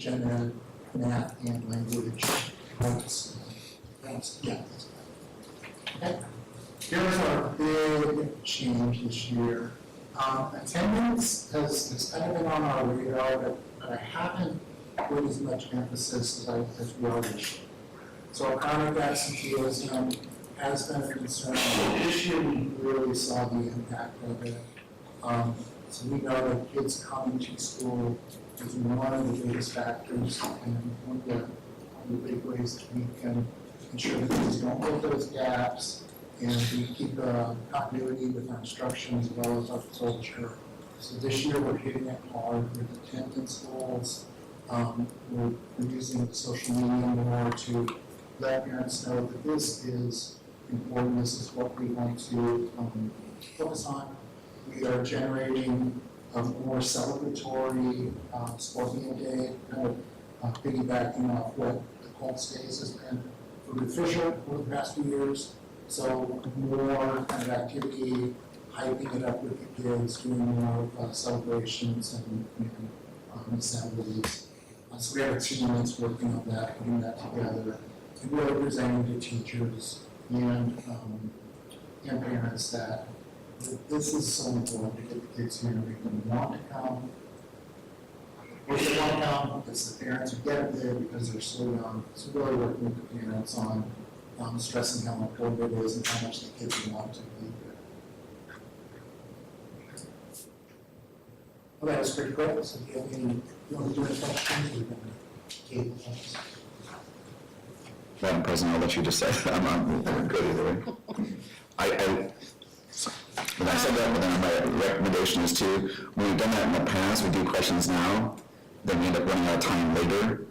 gen ed, math, and language arts. Yeah. Okay. Here's our big change this year. Attendance has kind of been on our radar, but I haven't put as much emphasis as we are this year. So chronic absenteeism has been a concern. This year we really saw the impact of it. So we know that kids coming to school is one of the biggest factors, and one of the big ways that we can ensure that kids don't get those gaps, and we keep continuity with our instruction as well as our culture. So this year we're hitting it hard with attendance goals. We're using social media more to let parents know that this is important. This is what we want to focus on. We are generating a more celebratory sport meal day, kind of piggybacking off what the Colts Days has been for Good Fisher over the past few years. So more kind of activity, hyping it up with the kids, doing more celebrations and assemblies. So we have a team that's working on that, putting that together, and really presenting to teachers and parents that this is so important to get the kids here and make them want to come. If they want to come, it's the parents who get them there because they're so young. So really working with the parents on stressing how important it is and how much the kids want to be there. Well, that was pretty quick. So if you have any, you want to do any questions, we're going to table things. Madam President, I'll let you decide. I'm good either way. When I said that, then my recommendation is to, when we've done that in the past, we do questions now, then we end up running out of time later.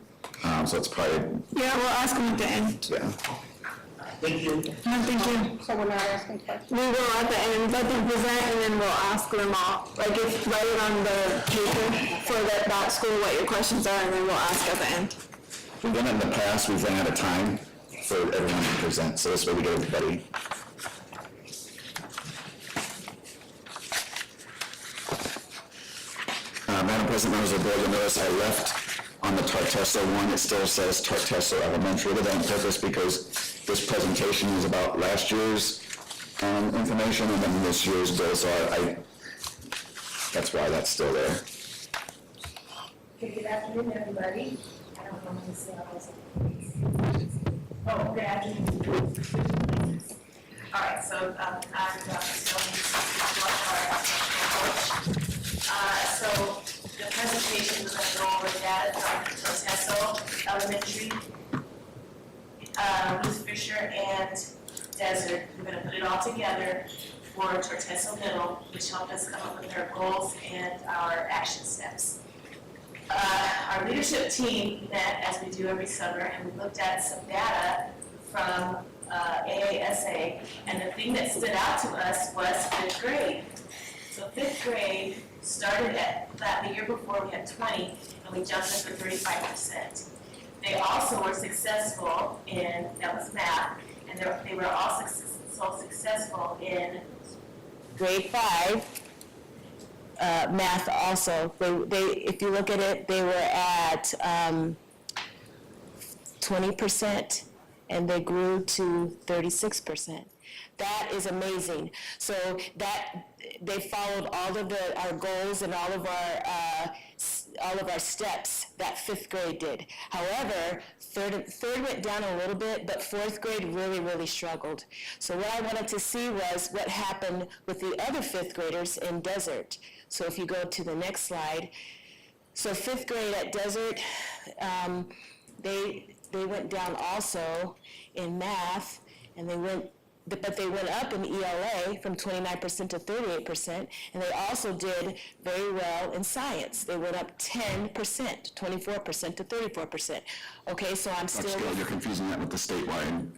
So it's probably... Yeah, we'll ask them at the end. Yeah. Thank you. No, thank you. So we're not asking questions? We will at the end, let them present, and then we'll ask them all. Like, if write it on the paper for that school what your questions are, and then we'll ask at the end. We've done it in the past, we've run out of time for everyone to present, so this way we get everybody. Madam President, members of the board, you'll notice I left on the Tartesso one, it still says Tartesso Elementary. I did that on purpose because this presentation is about last year's information, and then this year's goals, so that's why that's still there. Okay, good afternoon, everybody. I don't know how to say all those things. Oh, good afternoon. All right, so I'm Dr. So the presentation was going to go over data from Tartesso Elementary, Ruth Fisher, and Desert. We're going to put it all together for Tartesso Middle, which helped us come up with our goals and our action steps. Our leadership team met, as we do every summer, and we looked at some data from AASA, and the thing that stood out to us was 5th grade. So 5th grade started at the year before we had 20, and we jumped up to 35%. They also were successful in, that was math, and they were all so successful in grade 5. Math also. They, if you look at it, they were at 20%, and they grew to 36%. That is amazing. So that they followed all of our goals and all of our steps that 5th grade did. However, third went down a little bit, but 4th grade really struggled. So what I wanted to see was what happened with the other 5th graders in Desert. So if you go to the next slide, so 5th grade at Desert, they went down also in math, and but they went up in ELA from 29% to 38%, and they also did very well in science. They went up 10%, 24% to 34%. Okay, so I'm still... You're confusing that with the statewide.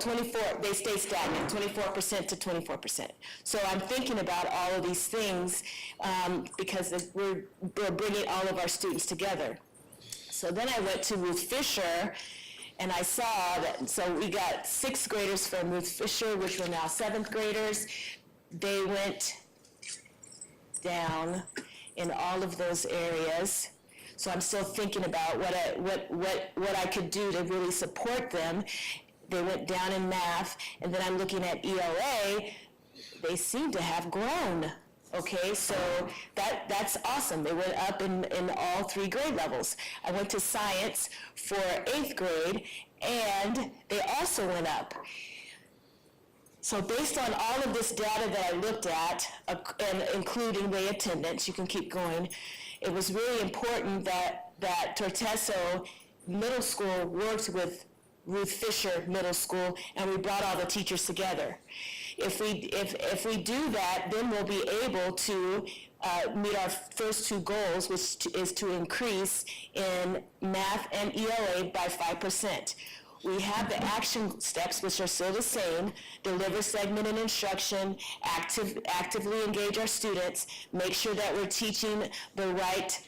24, they stay stagnant, 24% to 24%. So I'm thinking about all of these things because we're bringing all of our students together. So then I went to Ruth Fisher, and I saw that, so we got 6th graders from Ruth Fisher, which were now 7th graders. They went down in all of those areas. So I'm still thinking about what I could do to really support them. They went down in math, and then I'm looking at ELA, they seem to have grown. Okay, so that's awesome. They went up in all 3 grade levels. I went to science for 8th grade, and they also went up. So based on all of this data that I looked at, and including the attendance, you can keep going, it was really important that Torteso Middle School worked with Ruth Fisher Middle School, and we brought all the teachers together. If we do that, then we'll be able to meet our first 2 goals, which is to increase in math and ELA by 5%. We have the action steps, which are still the same: deliver segmented instruction, actively engage our students, make sure that we're teaching the right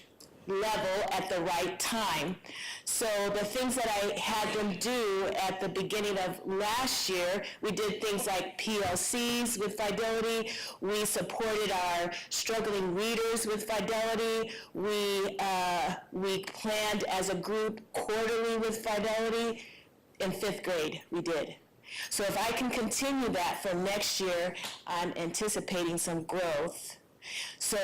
level at the right time. So the things that I had them do at the beginning of last year, we did things like PLCs with Fidelity. We supported our struggling readers with Fidelity. We planned as a group quarterly with Fidelity. In 5th grade, we did. So if I can continue that for next year, I'm anticipating some growth. So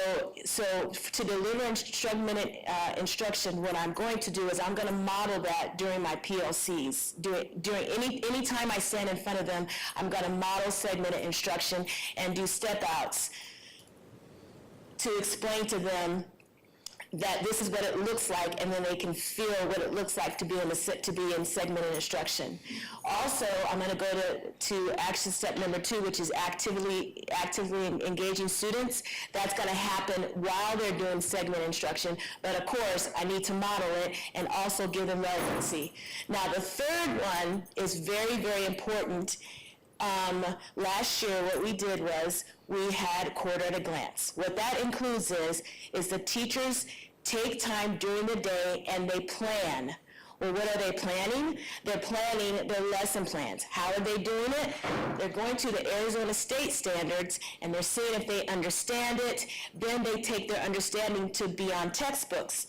to deliver segmented instruction, what I'm going to do is I'm going to model that during my PLCs. During any time I stand in front of them, I'm going to model segmented instruction and do step outs to explain to them that this is what it looks like, and then they can feel what it looks like to be in segmented instruction. Also, I'm going to go to action step number 2, which is actively engaging students. That's going to happen while they're doing segment instruction, but of course, I need to model it and also give them relevancy. Now, the third one is very, very important. Last year, what we did was we had quarter at a glance. What that includes is the teachers take time during the day and they plan. Well, what are they planning? They're planning their lesson plans. How are they doing it? They're going to the Arizona State standards and they're seeing if they understand it. Then they take their understanding to beyond textbooks.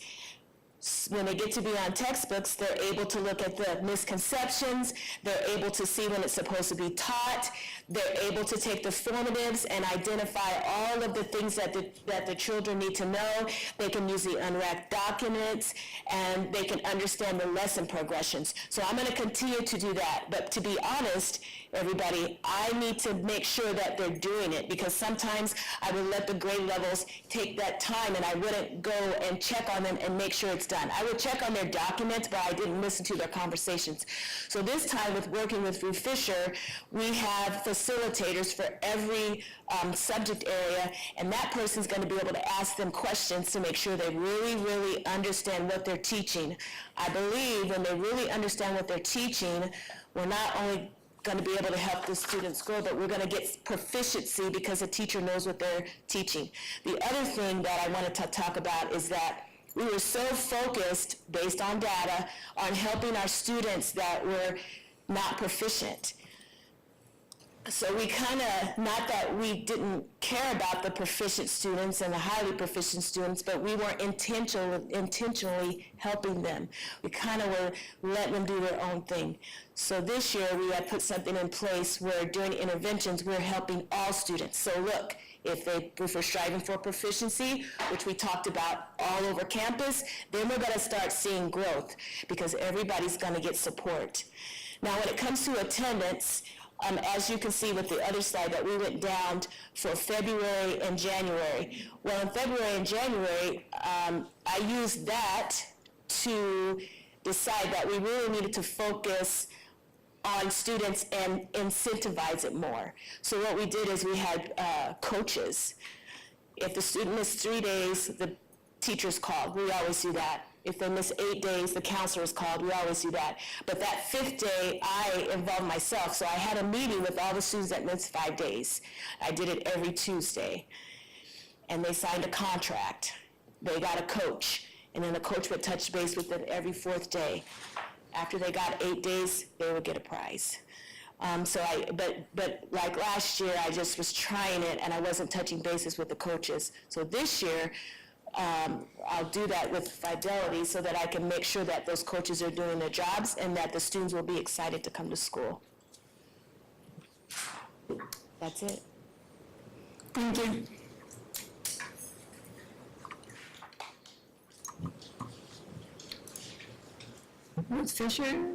When they get to beyond textbooks, they're able to look at the misconceptions, they're able to see when it's supposed to be taught, they're able to take the formatives and identify all of the things that the children need to know. They can use the unwrapped documents, and they can understand the lesson progressions. So I'm going to continue to do that, but to be honest, everybody, I need to make sure that they're doing it, because sometimes I would let the grade levels take that time and I wouldn't go and check on them and make sure it's done. I would check on their documents, but I didn't listen to their conversations. So this time, with working with Ruth Fisher, we have facilitators for every subject area, and that person's going to be able to ask them questions to make sure they really, really understand what they're teaching. I believe when they really understand what they're teaching, we're not only going to be able to help the students grow, but we're going to get proficiency because the teacher knows what they're teaching. The other thing that I wanted to talk about is that we were so focused, based on data, on helping our students that were not proficient. So we kind of, not that we didn't care about the proficient students and the highly proficient students, but we weren't intentionally helping them. We kind of were letting them do their own thing. So this year we had put something in place where during interventions we're helping all students. So look, if we're striving for proficiency, which we talked about all over campus, then we're going to start seeing growth because everybody's going to get support. Now when it comes to attendance, as you can see with the other slide, that we went down for February and January. Well, in February and January, I used that to decide that we really needed to focus on students and incentivize it more. So what we did is we had coaches. If the student missed 3 days, the teachers called. We always do that. If they miss 8 days, the counselor is called. We always do that. But that 5th day, I involved myself. So I had a meeting with all the students that missed 5 days. I did it every Tuesday. And they signed a contract. They got a coach. And then the coach would touch base with them every 4th day. After they got 8 days, they would get a prize. But like last year, I just was trying it, and I wasn't touching bases with the coaches. So this year, I'll do that with fidelity so that I can make sure that those coaches are doing their jobs and that the students will be excited to come to school. That's it. Thank you. Ms. Fisher?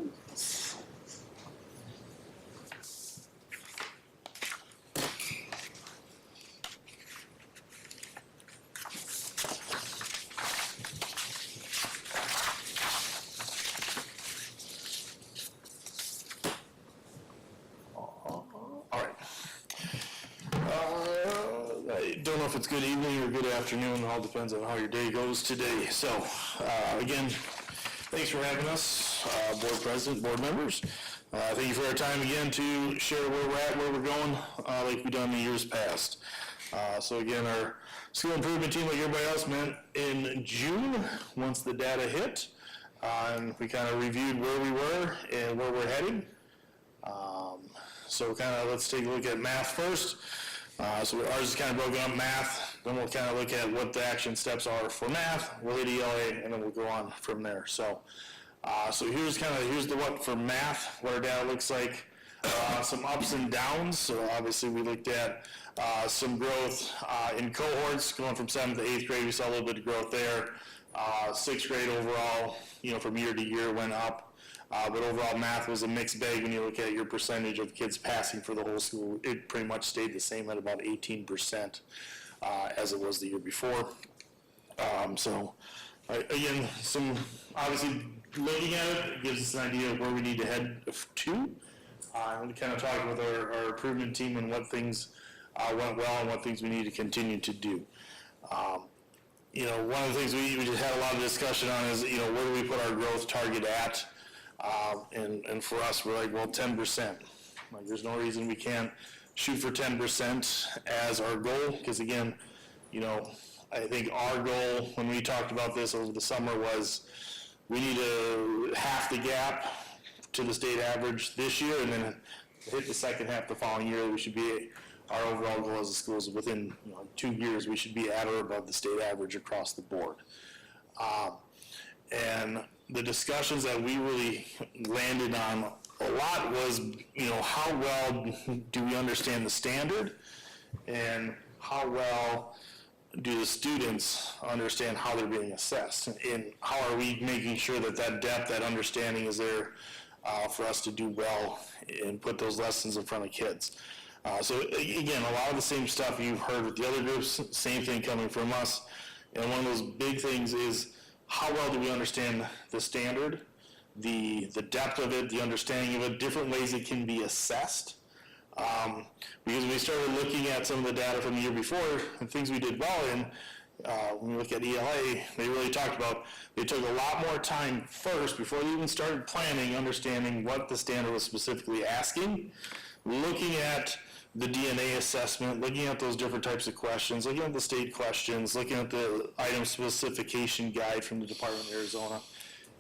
I don't know if it's good evening or good afternoon, it all depends on how your day goes today. So, again, thanks for having us, board president, board members. Thank you for our time again to share where we're at, where we're going, like we've done in years past. So again, our school improvement team, like everybody else, met in June, once the data hit. And we kind of reviewed where we were and where we're heading. So kind of let's take a look at math first. So ours is kind of broken up math, then we'll kind of look at what the action steps are for math, we'll hit ELA, and then we'll go on from there. So here's the what for math, what our data looks like. Some ups and downs, so obviously we looked at some growth in cohorts, going from 7th to 8th grade, we saw a little bit of growth there. 6th grade overall, from year to year went up. But overall, math was a mixed bag when you look at your percentage of kids passing for the whole school. It pretty much stayed the same at about 18% as it was the year before. Again, some obviously looking at it gives us an idea of where we need to head to. And kind of talking with our improvement team and what things went well and what things we need to continue to do. One of the things we just had a lot of discussion on is, where do we put our growth target at? And for us, we're like, well, 10%. Like, there's no reason we can't shoot for 10% as our goal, because again, I think our goal when we talked about this over the summer was we need to half the gap to the state average this year, and then hit the second half the following year. We should be, our overall goal as a school is within 2 years, we should be at or above the state average across the board. And the discussions that we really landed on a lot was, how well do we understand the standard, and how well do the students understand how they're being assessed, and how are we making sure that that depth, that understanding is there for us to do well and put those lessons in front of kids. So again, a lot of the same stuff you've heard with the other groups, same thing coming from us. And one of those big things is, how well do we understand the standard, the depth of it, the understanding of it, different ways it can be assessed. Because we started looking at some of the data from the year before and things we did well in, when we look at ELA, they really talked about, they took a lot more time first before they even started planning, understanding what the standard was specifically asking, looking at the DNA assessment, looking at those different types of questions, looking at the state questions, looking at the item specification guide from the Department of Arizona,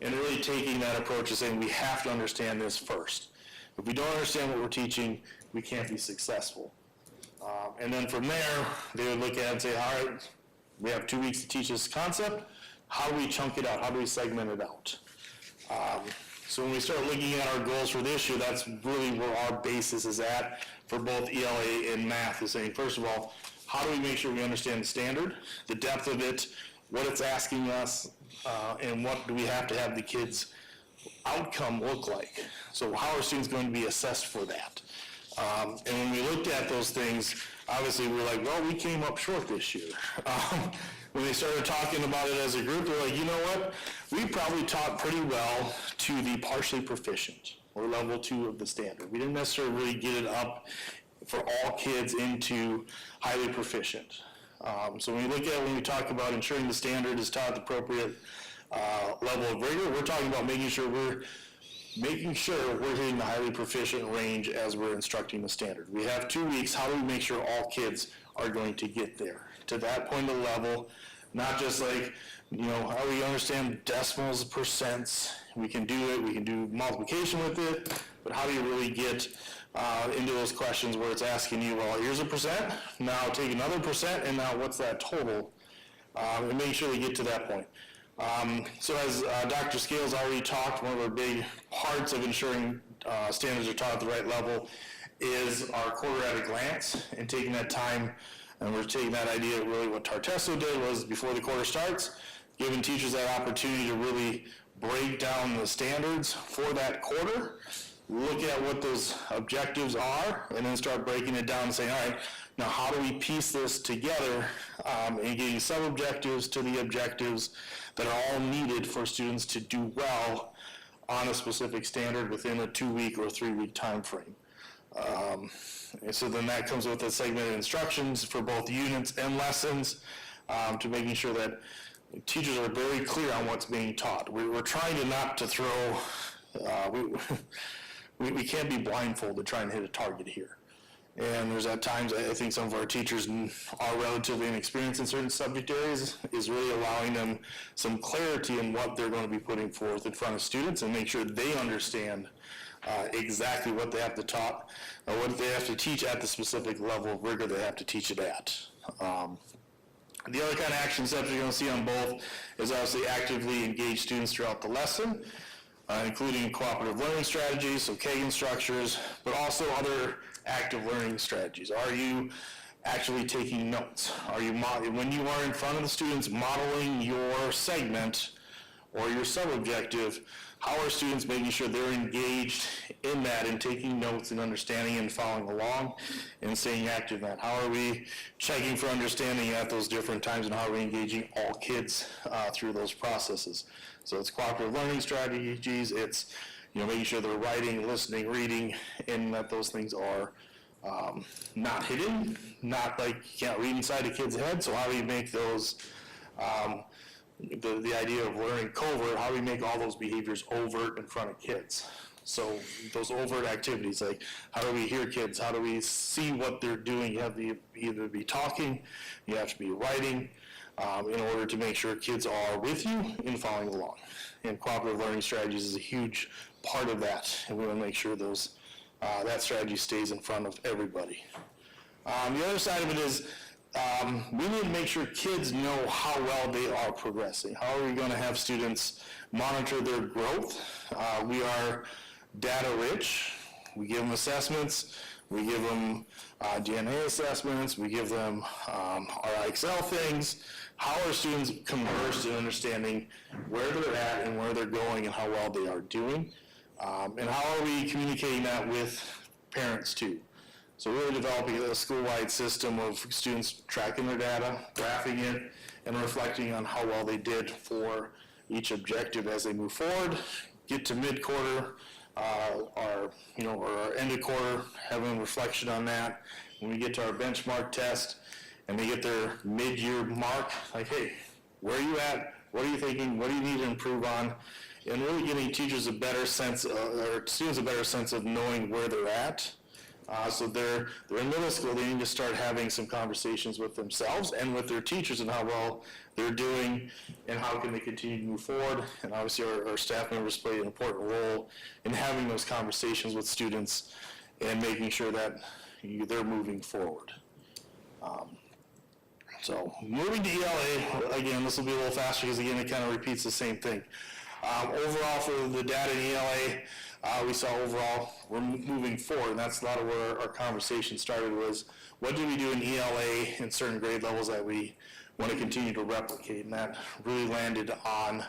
and really taking that approach of saying we have to understand this first. If we don't understand what we're teaching, we can't be successful. And then from there, they would look at it and say, all right, we have 2 weeks to teach this concept. How do we chunk it out? How do we segment it out? So when we start looking at our goals for this year, that's really where our basis is at for both ELA and math, is saying, first of all, how do we make sure we understand the standard, the depth of it, what it's asking us, and what do we have to have the kids' outcome look like? So how are students going to be assessed for that? And when we looked at those things, obviously we were like, well, we came up short this year. When they started talking about it as a group, they're like, you know what? We probably taught pretty well to the partially proficient, or level 2 of the standard. We didn't necessarily really get it up for all kids into highly proficient. So when we talk about ensuring the standard is taught at the appropriate level of rigor, we're talking about making sure we're hitting the highly proficient range as we're instructing the standard. We have 2 weeks. How do we make sure all kids are going to get there to that point of level? Not just like, how we understand decimals, percents. We can do it. We can do multiplication with it. But how do you really get into those questions where it's asking you, well, here's a percent. Now take another percent, and now what's that total? and make sure they get to that point. So as Dr. Scales already talked, one of our big parts of ensuring standards are taught at the right level is our quarter at a glance, and taking that time, and we're taking that idea, really what Tartesso did was before the quarter starts, giving teachers that opportunity to really break down the standards for that quarter, look at what those objectives are, and then start breaking it down and saying, all right, now how do we piece this together and getting sub-objectives to the objectives that are all needed for students to do well on a specific standard within a 2-week or 3-week time frame. And so then that comes with the segmented instructions for both units and lessons to making sure that teachers are very clear on what's being taught. We're trying to not to throw, we can't be blindfolded trying to hit a target here. And there's at times, I think some of our teachers are relatively inexperienced in certain subject areas, is really allowing them some clarity in what they're going to be putting forth in front of students and make sure they understand exactly what they have to taught, or what they have to teach at the specific level of rigor they have to teach it at. The other kind of action steps you're going to see on both is obviously actively engage students throughout the lesson, including cooperative learning strategies, so Kagan structures, but also other active learning strategies. Are you actually taking notes? Are you, when you are in front of the students modeling your segment or your sub-objective, how are students making sure they're engaged in that and taking notes and understanding and following along and staying active in that? How are we checking for understanding at those different times, and how are we engaging all kids through those processes? So it's cooperative learning strategies, it's making sure they're writing, listening, reading, and that those things are not hidden, not like you can't read inside a kid's head. So how do you make those, the idea of learning covert, how do we make all those behaviors overt in front of kids? So those overt activities, like how do we hear kids, how do we see what they're doing? You have to either be talking, you have to be writing, in order to make sure kids are with you and following along. And cooperative learning strategies is a huge part of that, and we want to make sure those that strategy stays in front of everybody. The other side of it is we need to make sure kids know how well they are progressing. How are we going to have students monitor their growth? We are data rich. We give them assessments. We give them DNA assessments. We give them our Excel things. How are students conversed in understanding where they're at and where they're going and how well they are doing? And how are we communicating that with parents too? So really developing a school-wide system of students tracking their data, graphing it, and reflecting on how well they did for each objective as they move forward, get to mid-quarter, or our end of quarter, having a reflection on that. When we get to our benchmark test and they get their mid-year mark, like, hey, where are you at? What are you thinking? What do you need to improve on? And really giving teachers a better sense, or students a better sense of knowing where they're at. So they're in middle school, they need to start having some conversations with themselves and with their teachers and how well they're doing and how can they continue to move forward. And obviously our staff members play an important role in having those conversations with students and making sure that they're moving forward. So moving to ELA, again, this will be a little faster because again, it kind of repeats the same thing. Overall for the data in ELA, we saw overall we're moving forward, and that's a lot of where our conversation started was, what do we do in ELA in certain grade levels that we want to continue to replicate? And that really landed on,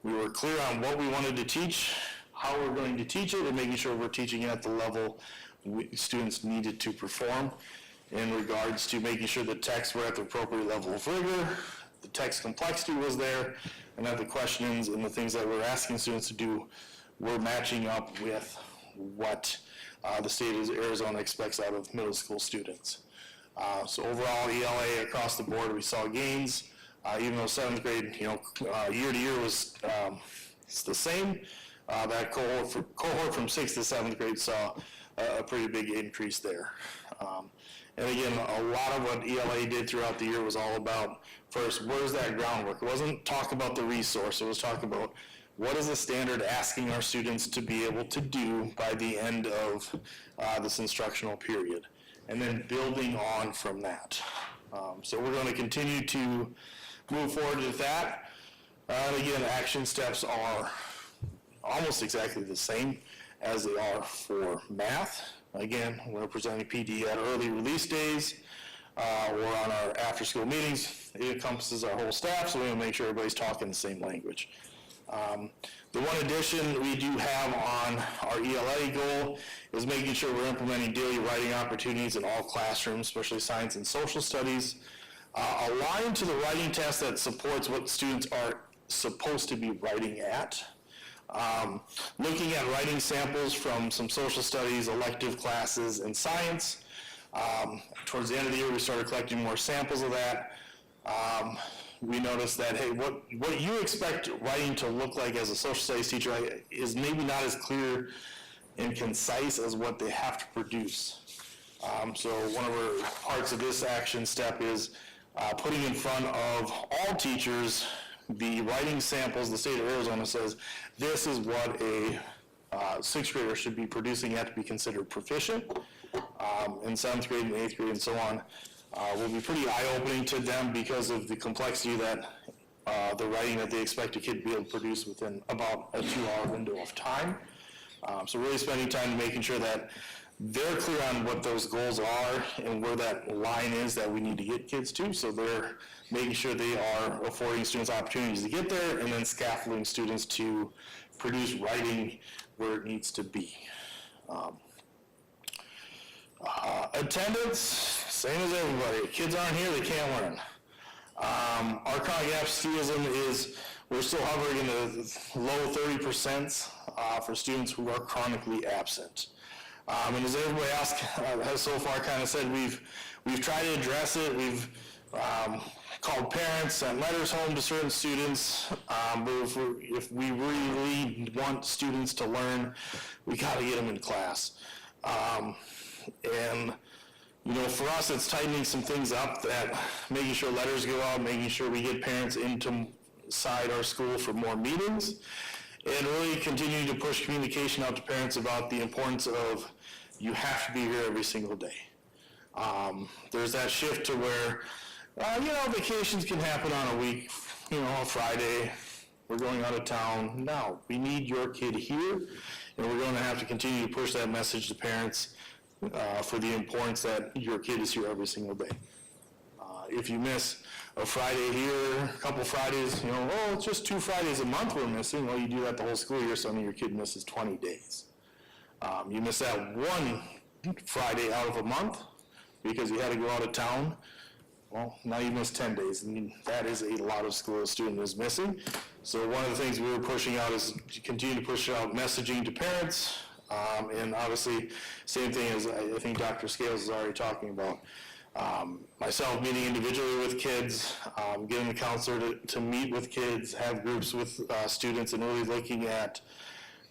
we were clear on what we wanted to teach, how we're going to teach it, and making sure we're teaching it at the level students needed to perform in regards to making sure the texts were at the appropriate level of rigor, the text complexity was there, and that the questions and the things that we're asking students to do were matching up with what the state of Arizona expects out of middle school students. So overall, ELA across the board, we saw gains, even though 7th grade, year to year was it's the same. That cohort from 6th to 7th grade saw a pretty big increase there. And again, a lot of what ELA did throughout the year was all about, first, where's that groundwork? It wasn't talk about the resource, it was talk about what is the standard asking our students to be able to do by the end of this instructional period, and then building on from that. So we're going to continue to move forward with that. And again, action steps are almost exactly the same as they are for math. Again, we're presenting PD at early release days or on our after-school meetings. It encompasses our whole staff, so we want to make sure everybody's talking the same language. The one addition we do have on our ELA goal is making sure we're implementing daily writing opportunities in all classrooms, especially science and social studies, aligned to the writing test that supports what students are supposed to be writing at. Looking at writing samples from some social studies, elective classes, and science. Towards the end of the year, we started collecting more samples of that. We noticed that, hey, what you expect writing to look like as a social studies teacher is maybe not as clear and concise as what they have to produce. So one of our parts of this action step is putting in front of all teachers the writing samples. The state of Arizona says this is what a sixth grader should be producing at to be considered proficient. In seventh grade and eighth grade and so on. Will be pretty eye-opening to them because of the complexity that the writing that they expect a kid to be able to produce within about a 2-hour window of time. So really spending time making sure that they're clear on what those goals are and where that line is that we need to get kids to. So they're making sure they are affording students opportunities to get there and then scaffolding students to produce writing where it needs to be. Attendance, same as everybody. Kids aren't here, they can't learn. Our chronic absenteeism is, we're still hovering in the low 30% for students who are chronically absent. And as everybody else has so far kind of said, we've tried to address it. We've called parents, sent letters home to certain students. But if we really want students to learn, we got to get them in class. And, you know, for us, it's tightening some things up, that making sure letters go out, making sure we get parents inside our school for more meetings, and really continuing to push communication out to parents about the importance of you have to be here every single day. There's that shift to where, you know, vacations can happen on a week, you know, a Friday, we're going out of town. No, we need your kid here, and we're going to have to continue to push that message to parents for the importance that your kid is here every single day. If you miss a Friday here, a couple Fridays, you know, oh, it's just 2 Fridays a month we're missing. Well, you do that the whole school year, so your kid misses 20 days. You miss that 1 Friday out of a month because you had to go out of town. Well, now you miss 10 days, and that is a lot of school a student is missing. So one of the things we were pushing out is to continue to push out messaging to parents, and obviously, same thing as I think Dr. Scales is already talking about. Myself meeting individually with kids, getting the counselor to meet with kids, have groups with students, and really looking at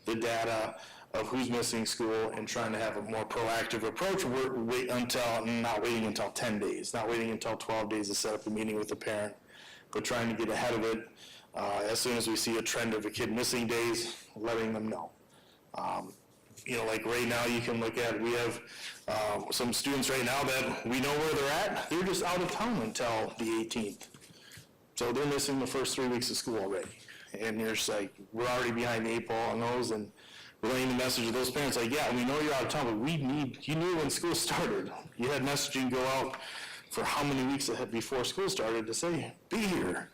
the data of who's missing school and trying to have a more proactive approach. Not waiting until 10 days, not waiting until 12 days to set up a meeting with the parent, but trying to get ahead of it as soon as we see a trend of a kid missing days, letting them know. You know, like right now you can look at, we have some students right now that we know where they're at. They're just out of town until the 18th. So they're missing the first 3 weeks of school already. And you're just like, we're already behind the 8 ball on those, and relaying the message to those parents like, yeah, we know you're out of town, but you knew when school started. You had messaging go out for how many weeks ahead before school started to say, be here.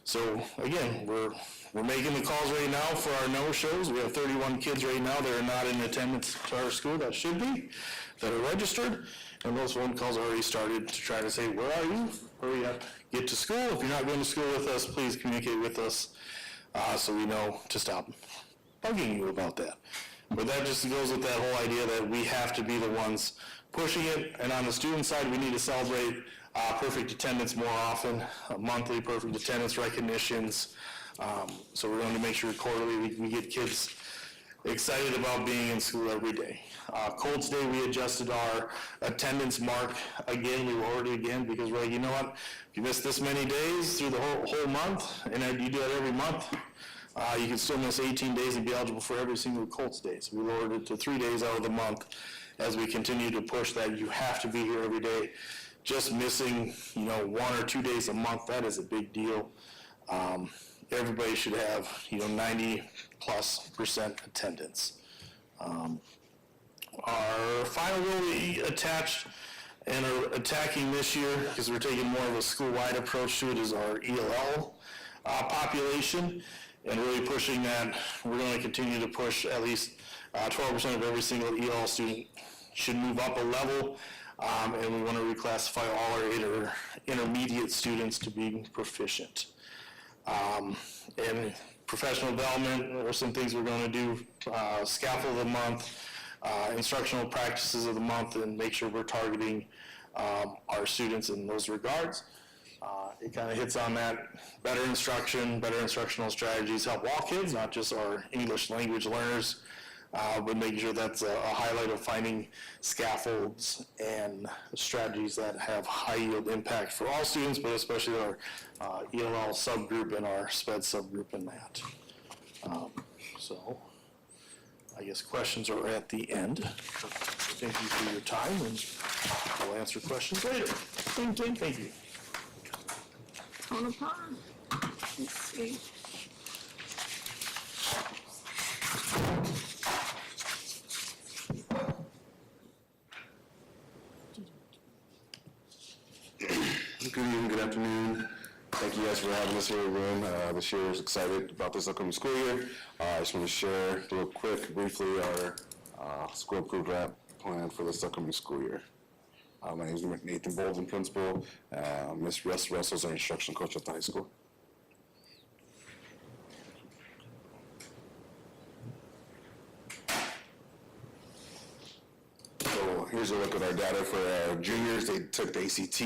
So again, we're making the calls right now for our no-shows. We have 31 kids right now that are not in attendance to our school that should be, that are registered. And those phone calls already started to try to say, where are you? Hurry up, get to school. If you're not going to school with us, please communicate with us so we know to stop bugging you about that. But that just goes with that whole idea that we have to be the ones pushing it. And on the student side, we need to celebrate perfect attendance more often, monthly perfect attendance recognitions. So we're going to make sure quarterly we get kids excited about being in school every day. Colts Day, we adjusted our attendance mark again. We lowered it again because we're like, you know what? If you miss this many days through the whole month, and you do that every month, you can still miss 18 days and be eligible for every single Colts Day. So we lowered it to 3 days out of the month as we continue to push that you have to be here every day. just missing, 1 or 2 days a month, that is a big deal. Everybody should have, 90+% attendance. Our final goal we attached and are attacking this year, because we're taking more of a school-wide approach to it, is our ELL population, and really pushing that. We're going to continue to push at least 12% of every single ELL student should move up a level, and we want to reclassify all our intermediate students to being proficient. And professional development are some things we're going to do, scaffold of the month, instructional practices of the month, and make sure we're targeting our students in those regards. It kind of hits on that better instruction, better instructional strategies help all kids, not just our English language learners, but making sure that's a highlight of finding scaffolds and strategies that have high yield impact for all students, but especially our ELL subgroup and our SPED subgroup in that. So I guess questions are at the end. Thank you for your time, and we'll answer questions later. Thank you. Thank you. Tonopah. Let's see. Good evening, good afternoon. Thank you guys for having us here again. This year is excited about this upcoming school year. I just want to share real quick, briefly, our school approved rap plan for this upcoming school year. My name is Nathan Bolden, principal. Ms. Russell is our instructional coach at the high school. So here's a look at our data for our juniors. They took the ACT.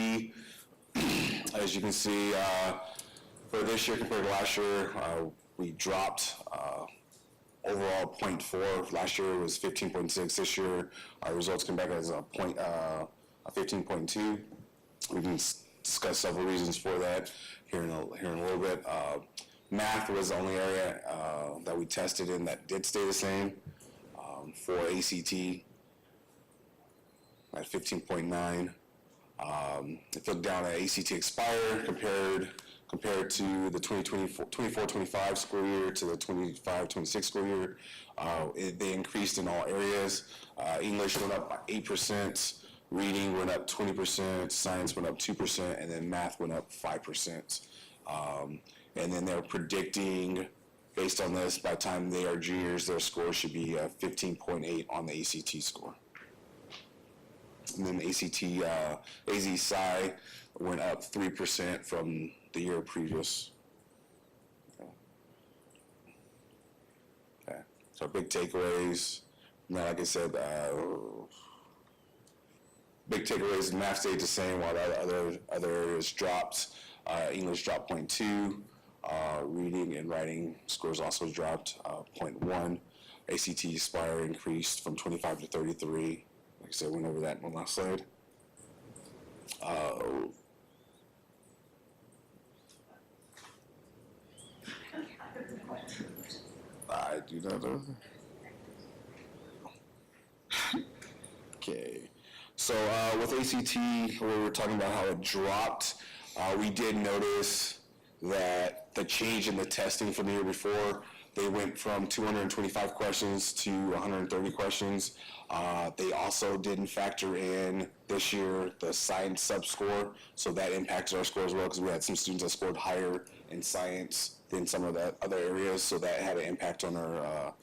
As you can see, for this year compared to last year, we dropped overall 0.4. Last year was 15.6. This year, our results come back as a 15.2. We can discuss several reasons for that here in a little bit. Math was the only area that we tested in that did stay the same. For ACT, at 15.9. If you look down at ACT Expire compared to the 24-25 school year to the 25-26 school year, they increased in all areas. English went up by 8%, reading went up 20%, science went up 2%, and then math went up 5%. And then they're predicting, based on this, by the time they are juniors, their score should be 15.8 on the ACT score. And then the ACT, AZ Sci went up 3% from the year previous. Okay. So big takeaways. Now, like I said, big takeaways, math stayed the same while the other areas dropped. English dropped 0.2. Reading and writing scores also dropped 0.1. ACT Aspire increased from 25 to 33. Like I said, went over that in the last slide. I do not know. Okay. So with ACT, we were talking about how it dropped. We did notice that the change in the testing from the year before, they went from 225 questions to 130 questions. They also didn't factor in this year the science sub-score, so that impacted our score as well because we had some students that scored higher in science than some of the other areas, so that had an impact on our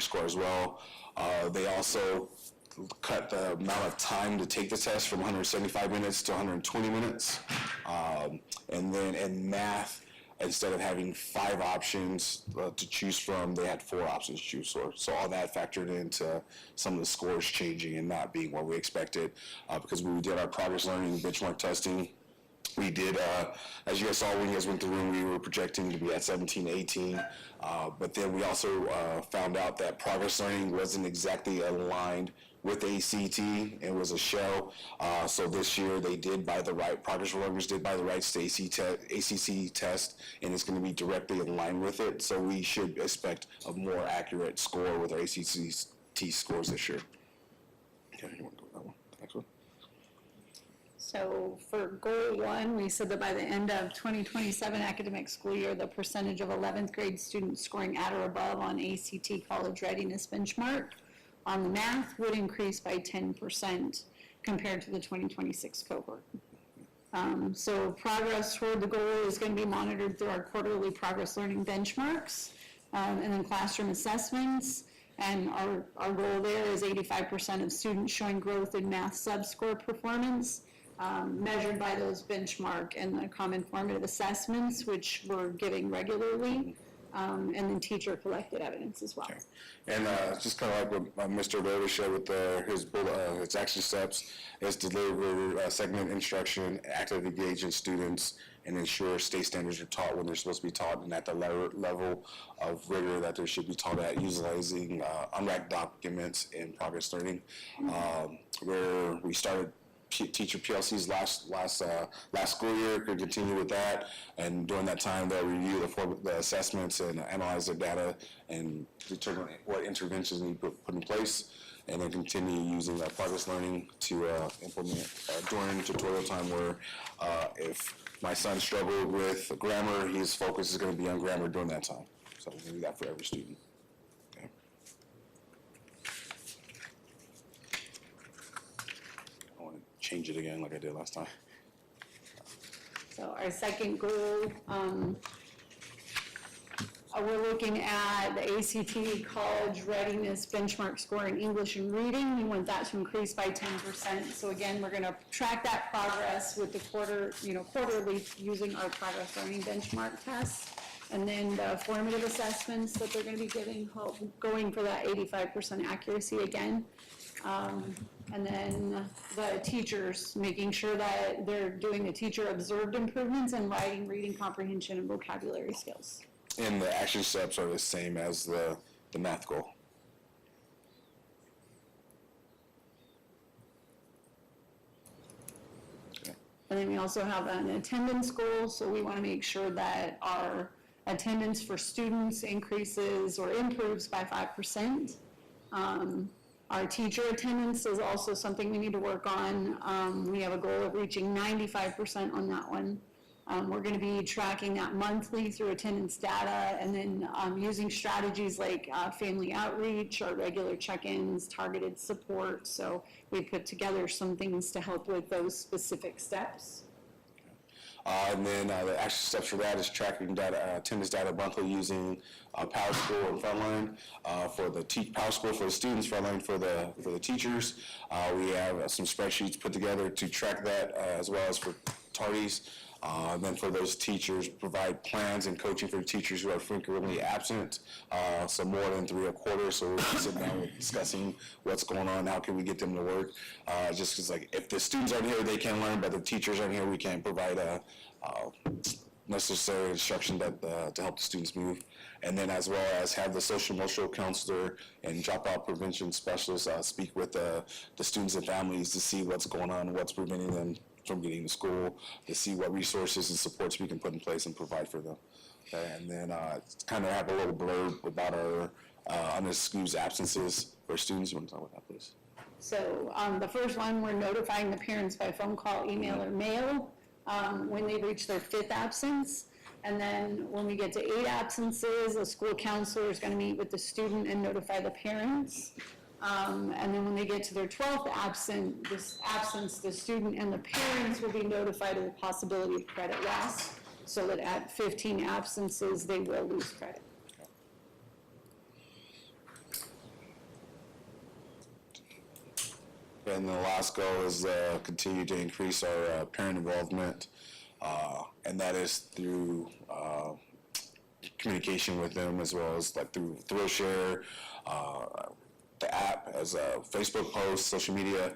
score as well. They also cut the amount of time to take the test from 175 minutes to 120 minutes. And then in math, instead of having 5 options to choose from, they had 4 options to choose for. So all that factored into some of the scores changing and not being what we expected. Because when we did our progress learning benchmark testing, we did, as you guys saw when you guys went through the room, we were projecting to be at 17, 18. But then we also found out that progress learning wasn't exactly aligned with ACT. It was a shell. So this year they did buy the right, progress learners did buy the right ACC test, and it's going to be directly in line with it. So we should expect a more accurate score with our ACT scores this year. Okay, you want to go with that one? The next one. So for goal 1, we said that by the end of 2027 academic school year, the percentage of 11th grade students scoring at or above on ACT college readiness benchmark on the math would increase by 10% compared to the 2026 cohort. So progress toward the goal is going to be monitored through our quarterly progress learning benchmarks, and then classroom assessments. And our goal there is 85% of students showing growth in math sub-score performance, measured by those benchmark and the common formative assessments, which we're giving regularly, and then teacher-collected evidence as well. And just kind of like what Mr. Rhoda shared with his action steps, is deliver segment instruction, actively engaging students, and ensure state standards are taught when they're supposed to be taught and at the level of rigor that they should be taught at, utilizing unracked documents in progress learning. Where we started teacher PLCs last school year, could continue with that, and during that time they'll review the assessments and analyze their data and determine what interventions need to put in place, and then continue using that progress learning to implement during tutorial time, where if my son struggled with grammar, his focus is going to be on grammar during that time. So we're going to do that for every student. Okay. I want to change it again like I did last time. So our second goal, we're looking at the ACT college readiness benchmark score in English and reading. We want that to increase by 10%. So again, we're going to track that progress with the quarterly using our progress learning benchmark tests. And then the formative assessments that they're going to be going for that 85% accuracy again. And then the teachers, making sure that they're doing the teacher observed improvements in writing, reading, comprehension, and vocabulary skills. And the action steps are the same as the math goal. Okay. And then we also have an attendance goal, so we want to make sure that our attendance for students increases or improves by 5%. Our teacher attendance is also something we need to work on. We have a goal of reaching 95% on that one. We're going to be tracking that monthly through attendance data, and then using strategies like family outreach, our regular check-ins, targeted support. So we put together some things to help with those specific steps. And then the action steps for that is tracking data, attendance data monthly using Power Score and Frontline for the Power Score for the students, Frontline for the teachers. We have some spreadsheets put together to track that as well as for tardies. Then for those teachers, provide plans and coaching for teachers who are frequently absent, so more than 3 a quarter. So we're sitting down and discussing what's going on, how can we get them to work. Just because, like, if the students aren't here, they can learn, but the teachers aren't here, we can't provide necessary instruction that to help the students move. And then as well as have the social emotional counselor and dropout prevention specialist speak with the students and families to see what's going on, what's preventing them from getting to school, to see what resources and supports we can put in place and provide for them. Okay, and then kind of have a little blurb about our unexcused absences for students. You want to talk about that, please? So the first one, we're notifying the parents by phone call, email, or mail when they reach their 5th absence. And then when we get to 8 absences, the school counselor is going to meet with the student and notify the parents. And then when they get to their 12th absence, the student and the parents will be notified of the possibility of credit loss, so that at 15 absences, they will lose credit. And the last goal is continue to increase our parent involvement, and that is through communication with them, as well as like through ThrillShare, the app, as Facebook posts, social media,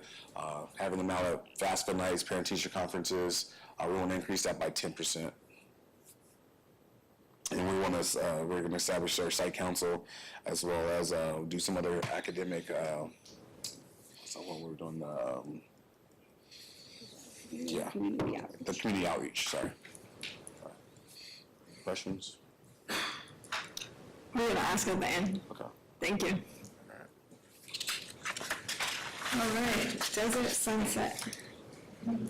having them out at FAFSA nights, parent-teacher conferences. We want to increase that by 10%. And we're going to establish our site council, as well as do some other academic. So when we're doing Community outreach. the community outreach. Sorry. Questions? We're gonna ask at the end. Okay. Thank you. All right, Desert Sunset. Madam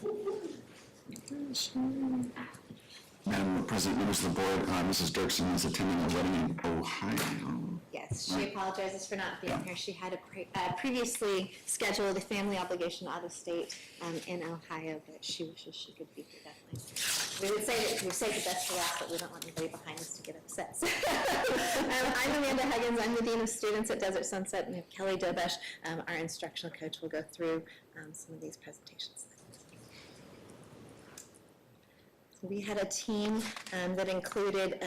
President, members of the board, Mrs. Dirksen is attending a wedding in Ohio. Yes, she apologizes for not being here. She had a previously scheduled a family obligation out of state in Ohio, but she wishes she could be here definitely. We would say that we save the best for last, but we don't want anybody behind us to get upset. I'm Amanda Huggins. I'm the Dean of Students at Desert Sunset, and we have Kelly Dobesh, our instructional coach, will go through some of these presentations. We had a team that included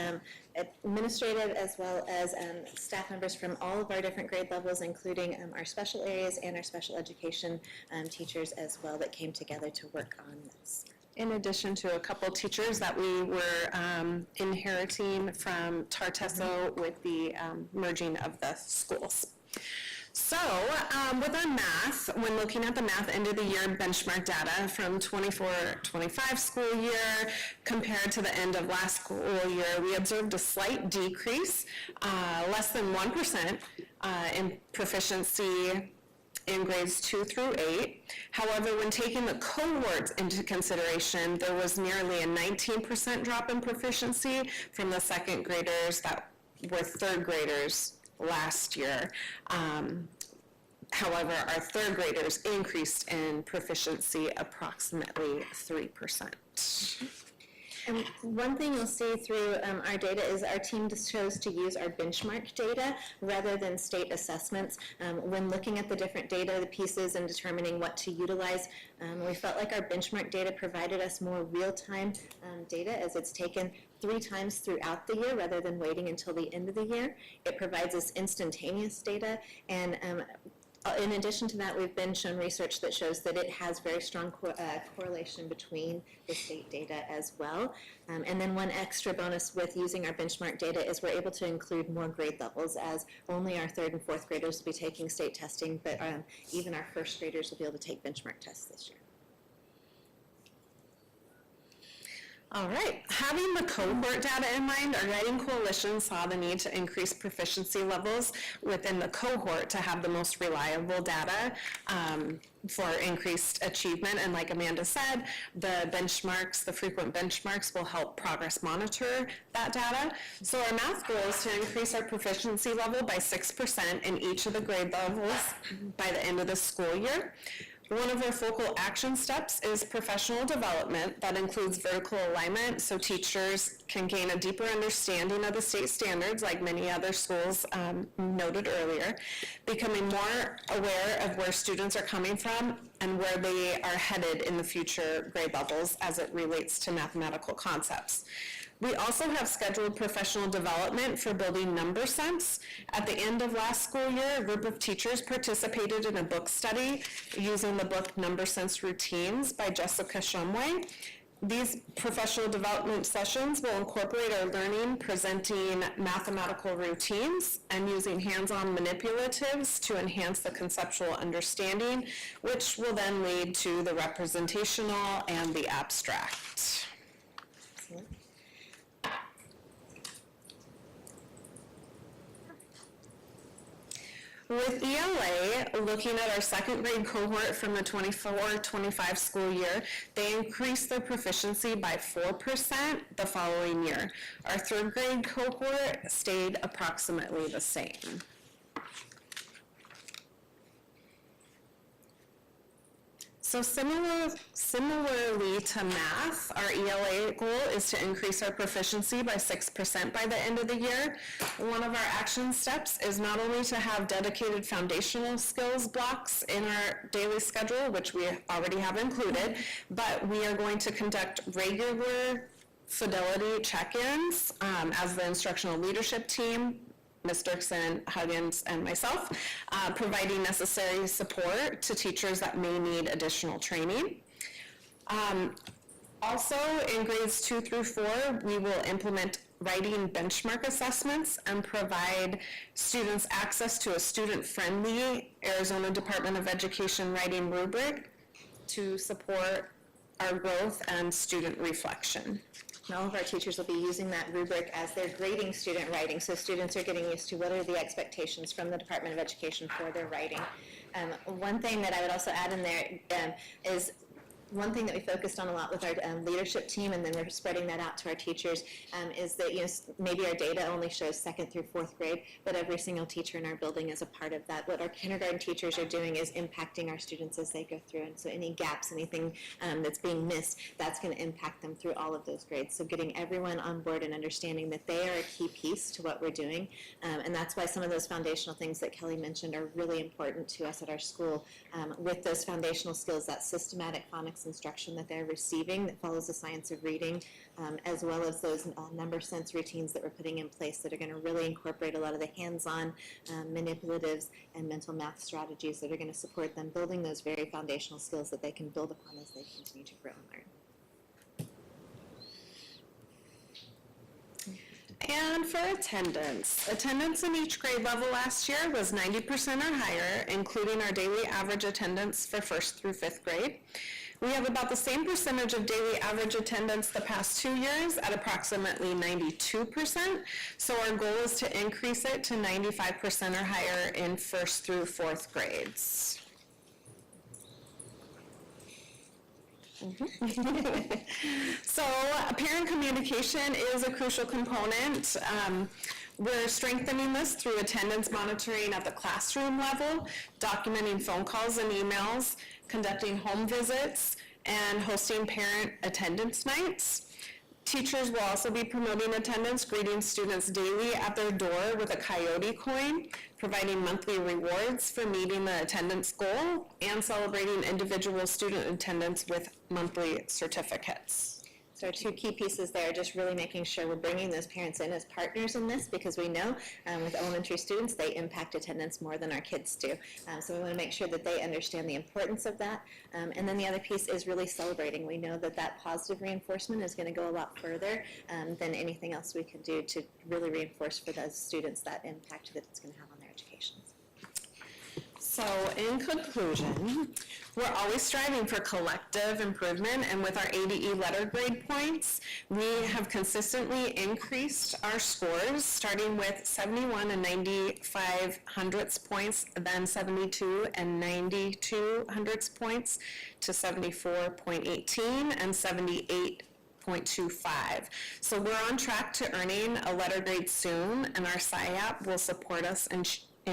administrative as well as staff members from all of our different grade levels, including our special areas and our special education teachers as well, that came together to work on this. In addition to a couple teachers that we were inheriting from Tartesso with the merging of the schools. So, with our math, when looking at the math end of the year benchmark data from 24-25 school year compared to the end of last school year, we observed a slight decrease, less than 1% in proficiency in grades 2 through 8. However, when taking the cohorts into consideration, there was nearly a 19% drop in proficiency from the second graders that were third graders last year. However, our third graders increased in proficiency approximately 3%. And one thing you'll see through our data is our team just chose to use our benchmark data rather than state assessments. When looking at the different data, the pieces, and determining what to utilize, we felt like our benchmark data provided us more real-time data, as it's taken 3 times throughout the year rather than waiting until the end of the year. It provides us instantaneous data, and in addition to that, we've been shown research that shows that it has very strong correlation between the state data as well. And then one extra bonus with using our benchmark data is we're able to include more grade levels, as only our 3rd and 4th graders will be taking state testing, but even our 1st graders will be able to take benchmark tests this year. All right, having the cohort data in mind, our guiding coalition saw the need to increase proficiency levels within the cohort to have the most reliable data for increased achievement. And like Amanda said, the benchmarks, the frequent benchmarks, will help progress monitor that data. So our math goal is to increase our proficiency level by 6% in each of the grade levels by the end of the school year. One of our focal action steps is professional development that includes vertical alignment, so teachers can gain a deeper understanding of the state standards, like many other schools noted earlier, becoming more aware of where students are coming from and where they are headed in the future grade levels as it relates to mathematical concepts. We also have scheduled professional development for building number sense. At the end of last school year, a group of teachers participated in a book study using the book Number Sense Routines by Jessica Shumway. These professional development sessions will incorporate our learning, presenting mathematical routines and using hands-on manipulatives to enhance the conceptual understanding, which will then lead to the representational and the abstract. With ELA, looking at our second grade cohort from the 24-25 school year, they increased their proficiency by 4% the following year. Our third grade cohort stayed approximately the same. So similarly to math, our ELA goal is to increase our proficiency by 6% by the end of the year. One of our action steps is not only to have dedicated foundational skills blocks in our daily schedule, which we already have included, but we are going to conduct regular fidelity check-ins as the instructional leadership team, Ms. Dirksen, Huggins, and myself, providing necessary support to teachers that may need additional training. Also, in grades 2 through 4, we will implement writing benchmark assessments and provide students access to a student-friendly Arizona Department of Education writing rubric to support our growth and student reflection. And all of our teachers will be using that rubric as they're grading student writing, so students are getting used to what are the expectations from the Department of Education for their writing. One thing that I would also add in there is one thing that we focused on a lot with our leadership team, and then we're spreading that out to our teachers, is that, maybe our data only shows 2nd through 4th grade, but every single teacher in our building is a part of that. What our kindergarten teachers are doing is impacting our students as they go through, and so any gaps, anything that's being missed, that's going to impact them through all of those grades. So getting everyone on board and understanding that they are a key piece to what we're doing, and that's why some of those foundational things that Kelly mentioned are really important to us at our school. With those foundational skills, that systematic phonics instruction that they're receiving that follows the science of reading, as well as those number sense routines that we're putting in place that are going to really incorporate a lot of the hands-on manipulatives and mental math strategies that are going to support them building those very foundational skills that they can build upon as they continue to grow and learn. And for attendance in each grade level last year was 90% or higher, including our daily average attendance for 1st through 5th grade. We have about the same percentage of daily average attendance the past 2 years at approximately 92%, so our goal is to increase it to 95% or higher in 1st through 4th grades. So parent communication is a crucial component. We're strengthening this through attendance monitoring at the classroom level, documenting phone calls and emails, conducting home visits, and hosting parent attendance nights. Teachers will also be promoting attendance, greeting students daily at their door with a Coyote coin, providing monthly rewards for meeting the attendance goal, and celebrating individual student attendance with monthly certificates. So our 2 key pieces there are just really making sure we're bringing those parents in as partners in this, because we know with elementary students, they impact attendance more than our kids do. So we want to make sure that they understand the importance of that. And then the other piece is really celebrating. We know that that positive reinforcement is going to go a lot further than anything else we can do to really reinforce for those students that impact that it's going to have on their education. So in conclusion, we're always striving for collective improvement, and with our ADE letter grade points, we have consistently increased our scores, starting with 71 and 95 hundredths points, then 72 and 92 hundredths points, to 74.18 and 78.25. So we're on track to earning a letter grade soon, and our SIAP will support us in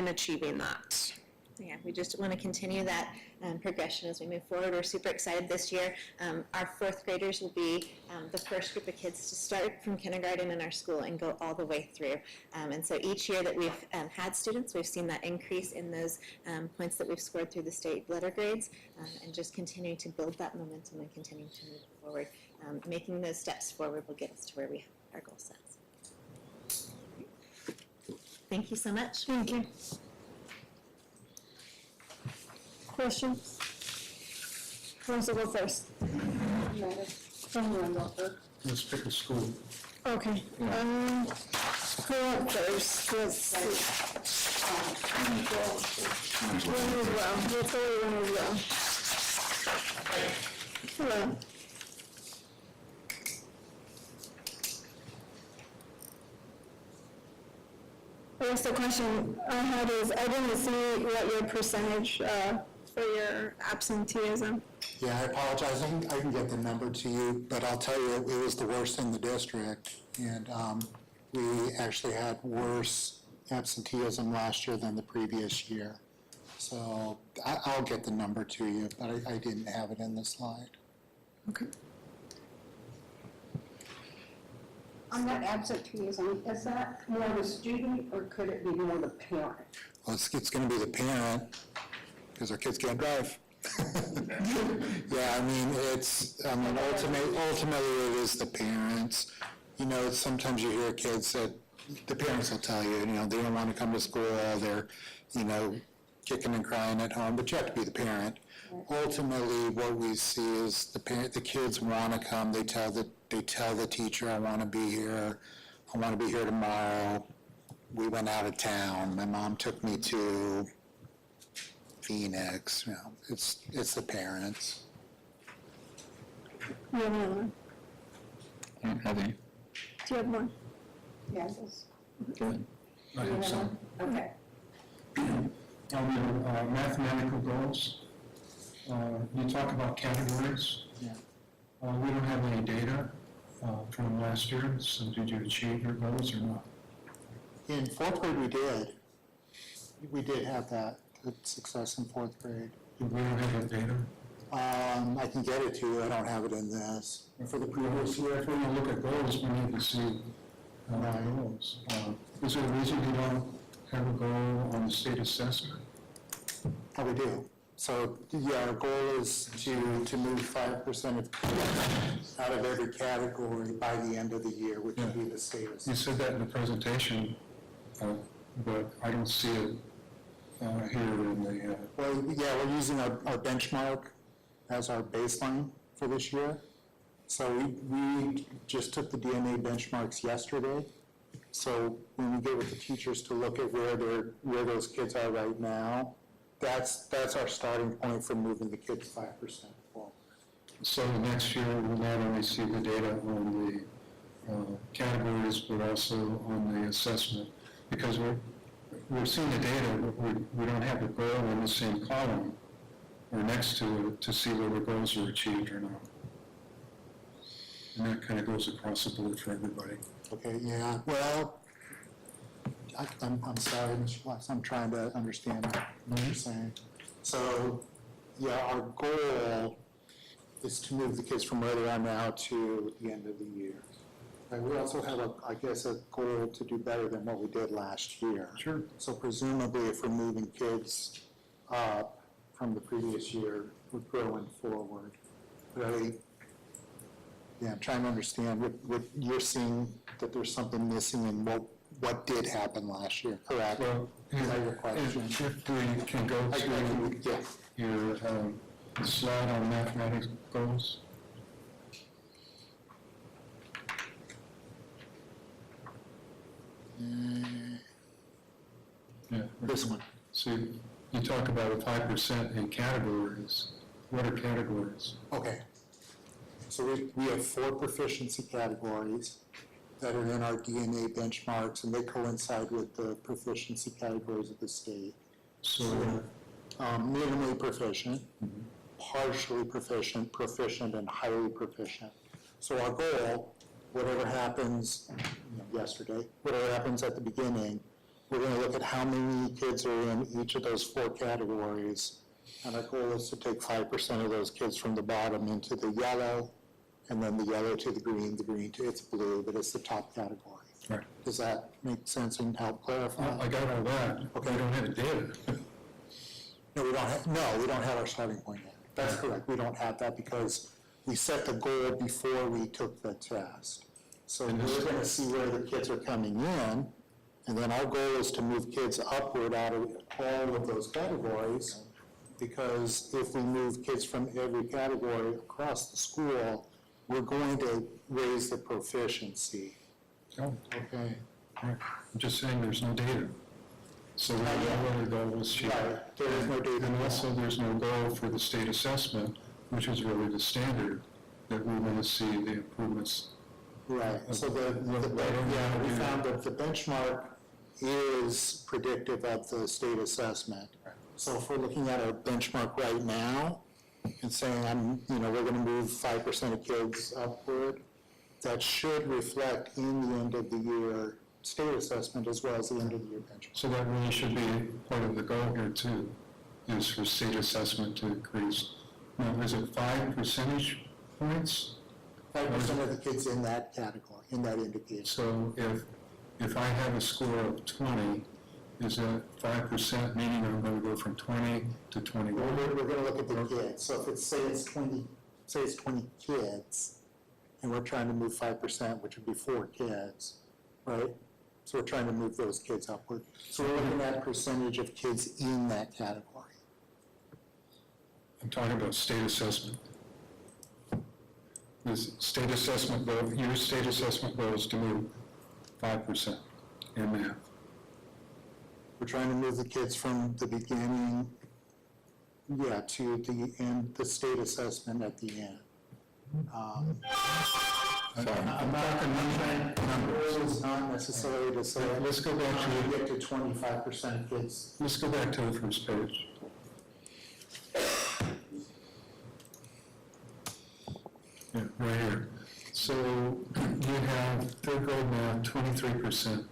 achieving that. Yeah, we just want to continue that progression as we move forward. We're super excited this year. Our 4th graders will be the first group of kids to start from kindergarten in our school and go all the way through. And so each year that we've had students, we've seen that increase in those points that we've scored through the state letter grades, and just continue to build that momentum and continue to move forward. Making those steps forward will get us to where we have our goal sets. Thank you so much. Thank you. Questions? Who wants to go first? Someone go first. Let's pick a school. Okay. Who went first? Let's see. One as well. Let's go with one as well. Hello. I guess the question I had is, I didn't see what your percentage for your absenteeism. Yeah, I apologize, I can get the number to you, but I'll tell you, it was the worst in the district. And we actually had worse absenteeism last year than the previous year. So I'll get the number to you, but I didn't have it in the slide. Okay. On that absenteeism, is that more the student or could it be more the parent? Well, it's gonna be the parent, because our kids can't drive. Yeah, I mean, ultimately it is the parents. You know, sometimes you hear kids that, the parents will tell you, they don't want to come to school, they're, kicking and crying at home, but you have to be the parent. Ultimately, what we see is the kids want to come, they tell the teacher, I want to be here tomorrow. We went out of town, my mom took me to Phoenix, it's the parents. You have another one? I don't have any. Do you have one? Yes. Go ahead. I have some. Okay. On your mathematical goals, you talk about categories. Yeah. We don't have any data from last year, so did you achieve your goals or not? In fourth grade, we did. We did have that, good success in fourth grade. We don't have the data. I can get it to you, I don't have it in this. For the previous year, If we look at goals, we need to see goals. Is there a reason you don't have a goal on the state assessment? oh, we do. So, yeah, our goal is to move 5% of kids out of every category by the end of the year, which would be the state You assessment. said that in the presentation, but I don't see it here in the, Well, yeah, we're using our benchmark as our baseline for this year. So we just took the DNA benchmarks yesterday. So when we get with the teachers to look at where those kids are right now, that's our starting point for moving the kids 5% forward. so next year we'll not only see the data on the categories, but also on the assessment. Because we're seeing the data, but we don't have the goal in the same column or next to it to see whether goals are achieved or not. And that kind of goes across the board for everybody. Okay, yeah, well, I'm sorry, Mr. Glass, I'm trying to understand what you're saying. So, yeah, our goal is to move the kids from where they are now to the end of the year. Right, we also have, I guess, a goal to do better than what we did last year. Sure. So presumably, if we're moving kids up from the previous year, we're growing forward, right? Yeah, I'm trying to understand what you're seeing, that there's something missing in what did happen last year, correct? Well, Is that your question? if we can go to Yeah, your slide on mathematics goals. Yeah. this one. So you talk about 5% in categories. What are categories? Okay. So we have 4 proficiency categories that are in our DNA benchmarks, and they coincide with the proficiency categories of the state. So, Minimally proficient, partially proficient, proficient, and highly proficient. So our goal, whatever happens yesterday, whatever happens at the beginning, we're going to look at how many kids are in each of those 4 categories. And our goal is to take 5% of those kids from the bottom into the yellow, and then the yellow to the green to it's blue, but it's the top category. right. Does that make sense and help clarify? I got all that. Okay. We don't have the data. No, we don't have our starting point yet. That's correct. We don't have that because we set the goal before we took the test. So we're going to see where the kids are coming in, and then our goal is to move kids upward out of all of those categories, because if we move kids from every category across the school, we're going to raise the proficiency. Oh, Okay. right. I'm just saying there's no data. So we don't know whether the goal was achieved. Right. There is no data. And also, there's no goal for the state assessment, which is really the standard, that we want to see the improvements. Right, so we found that the benchmark is predictive of the state assessment. So if we're looking at our benchmark right now and saying, we're gonna move 5% of kids upward, that should reflect in the end of the year state assessment as well as the end of the year benchmark. So that really should be part of the goal here too, is for state assessment to increase. Now, is it 5 percentage points? 5% of the kids in that category, in that indicator. So if I have a score of 20, is that 5%, meaning I'm going to go from 20 to 21? We're gonna look at the kids, so if it's, say it's 20 kids, and we're trying to move 5%, which would be 4 kids, right? So we're trying to move those kids upward. So we're looking at percentage of kids in that category. I'm talking about state assessment. Is state assessment goal, your state assessment goal is to move 5% in math. We're trying to move the kids from the beginning, to the end, the state assessment at the end. I'm talking numbers. It's not necessarily to say, Let's go back to we get to 25% kids. Let's go back to the first page. Yeah, right here. So you have third grade math, 23%.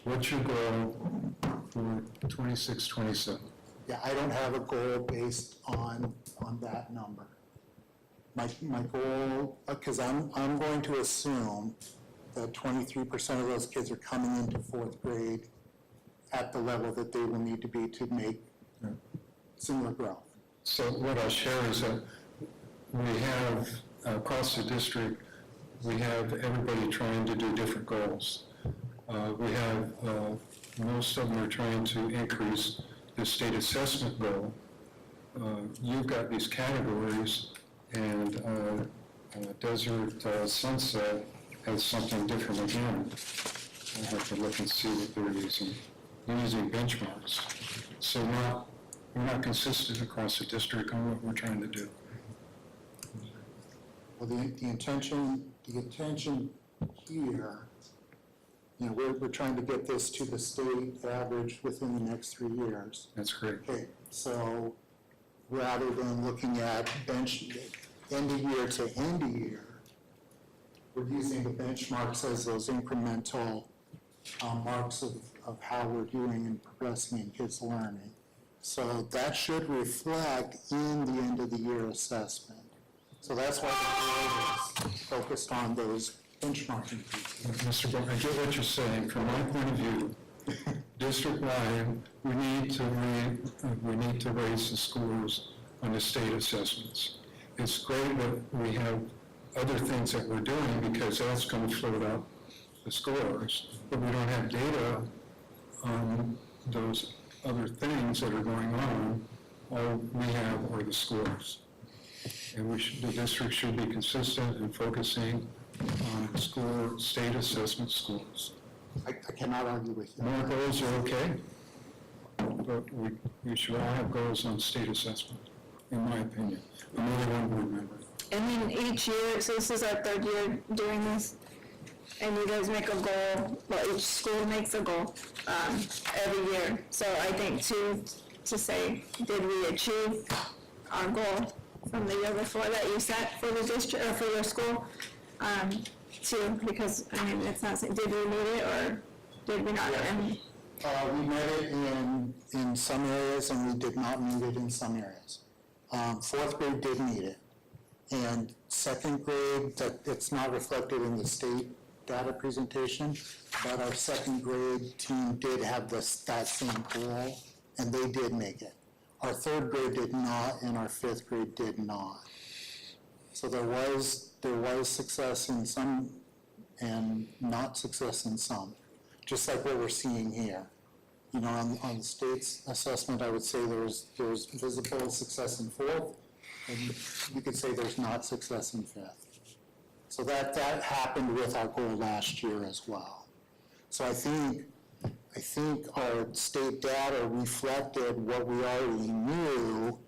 What's your goal for 26, 27? Yeah, I don't have a goal based on that number. My goal, because I'm going to assume that 23% of those kids are coming into fourth grade at the level that they will need to be to make similar growth. So what I'll share is that we have, across the district, we have everybody trying to do different goals. We have, most of them are trying to increase the state assessment goal. You've got these categories, and Desert Sunset has something different again. I have to look and see what they're using. They're using benchmarks. So we're not consistent across the district on what we're trying to do. Well, the intention here, we're trying to get this to the state average within the next 3 years. That's great. Okay, so rather than looking at end of year to end of year, we're using the benchmarks as those incremental marks of how we're doing and progressing in kids' learning. So that should reflect in the end of the year assessment. So that's why the board is focused on those benchmarking pieces. Mr. Brown, I get what you're saying. From my point of view, district-wide, we need to raise the scores on the state assessments. It's great that we have other things that we're doing because that's going to float up the scores, but we don't have data on those other things that are going on. All we have are the scores. And the district should be consistent in focusing on state assessment scores. I cannot argue with you. More goals are okay, but we should all have goals on state assessment, in my opinion. I'm only one board member. And then each year, so this is our third year doing this, and you guys make a goal, well, each school makes a goal every year. So I think to say, did we achieve our goal from the year before that you set for the district, or for your school? Because, I mean, it's not saying, did we meet it, or did we not? We met it in some areas, and we did not meet it in some areas. Fourth grade did meet it. And second grade, it's not reflected in the state data presentation, but our second grade team did have that same goal, and they did make it. Our third grade did not, and our fifth grade did not. So there was success in some and not success in some, just like what we're seeing here. On the state's assessment, I would say there was visible success in fourth, and you could say there's not success in fifth. So that happened with our goal last year as well. So I think our state data reflected what we already knew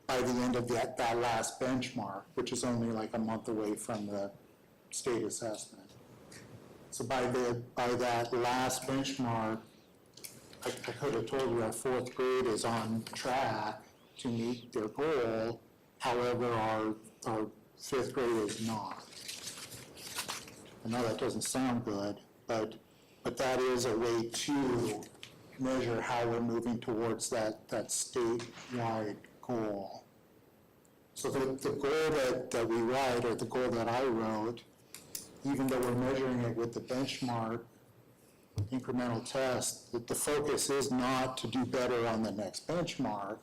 by the end of that last benchmark, which is only like a month away from the state assessment. So by that last benchmark, I could have told you our fourth grade is on track to meet their goal. However, our fifth grade is not. I know that doesn't sound good, but that is a way to measure how we're moving towards that statewide goal. So the goal that we write, or the goal that I wrote, even though we're measuring it with the benchmark incremental test, that the focus is not to do better on the next benchmark.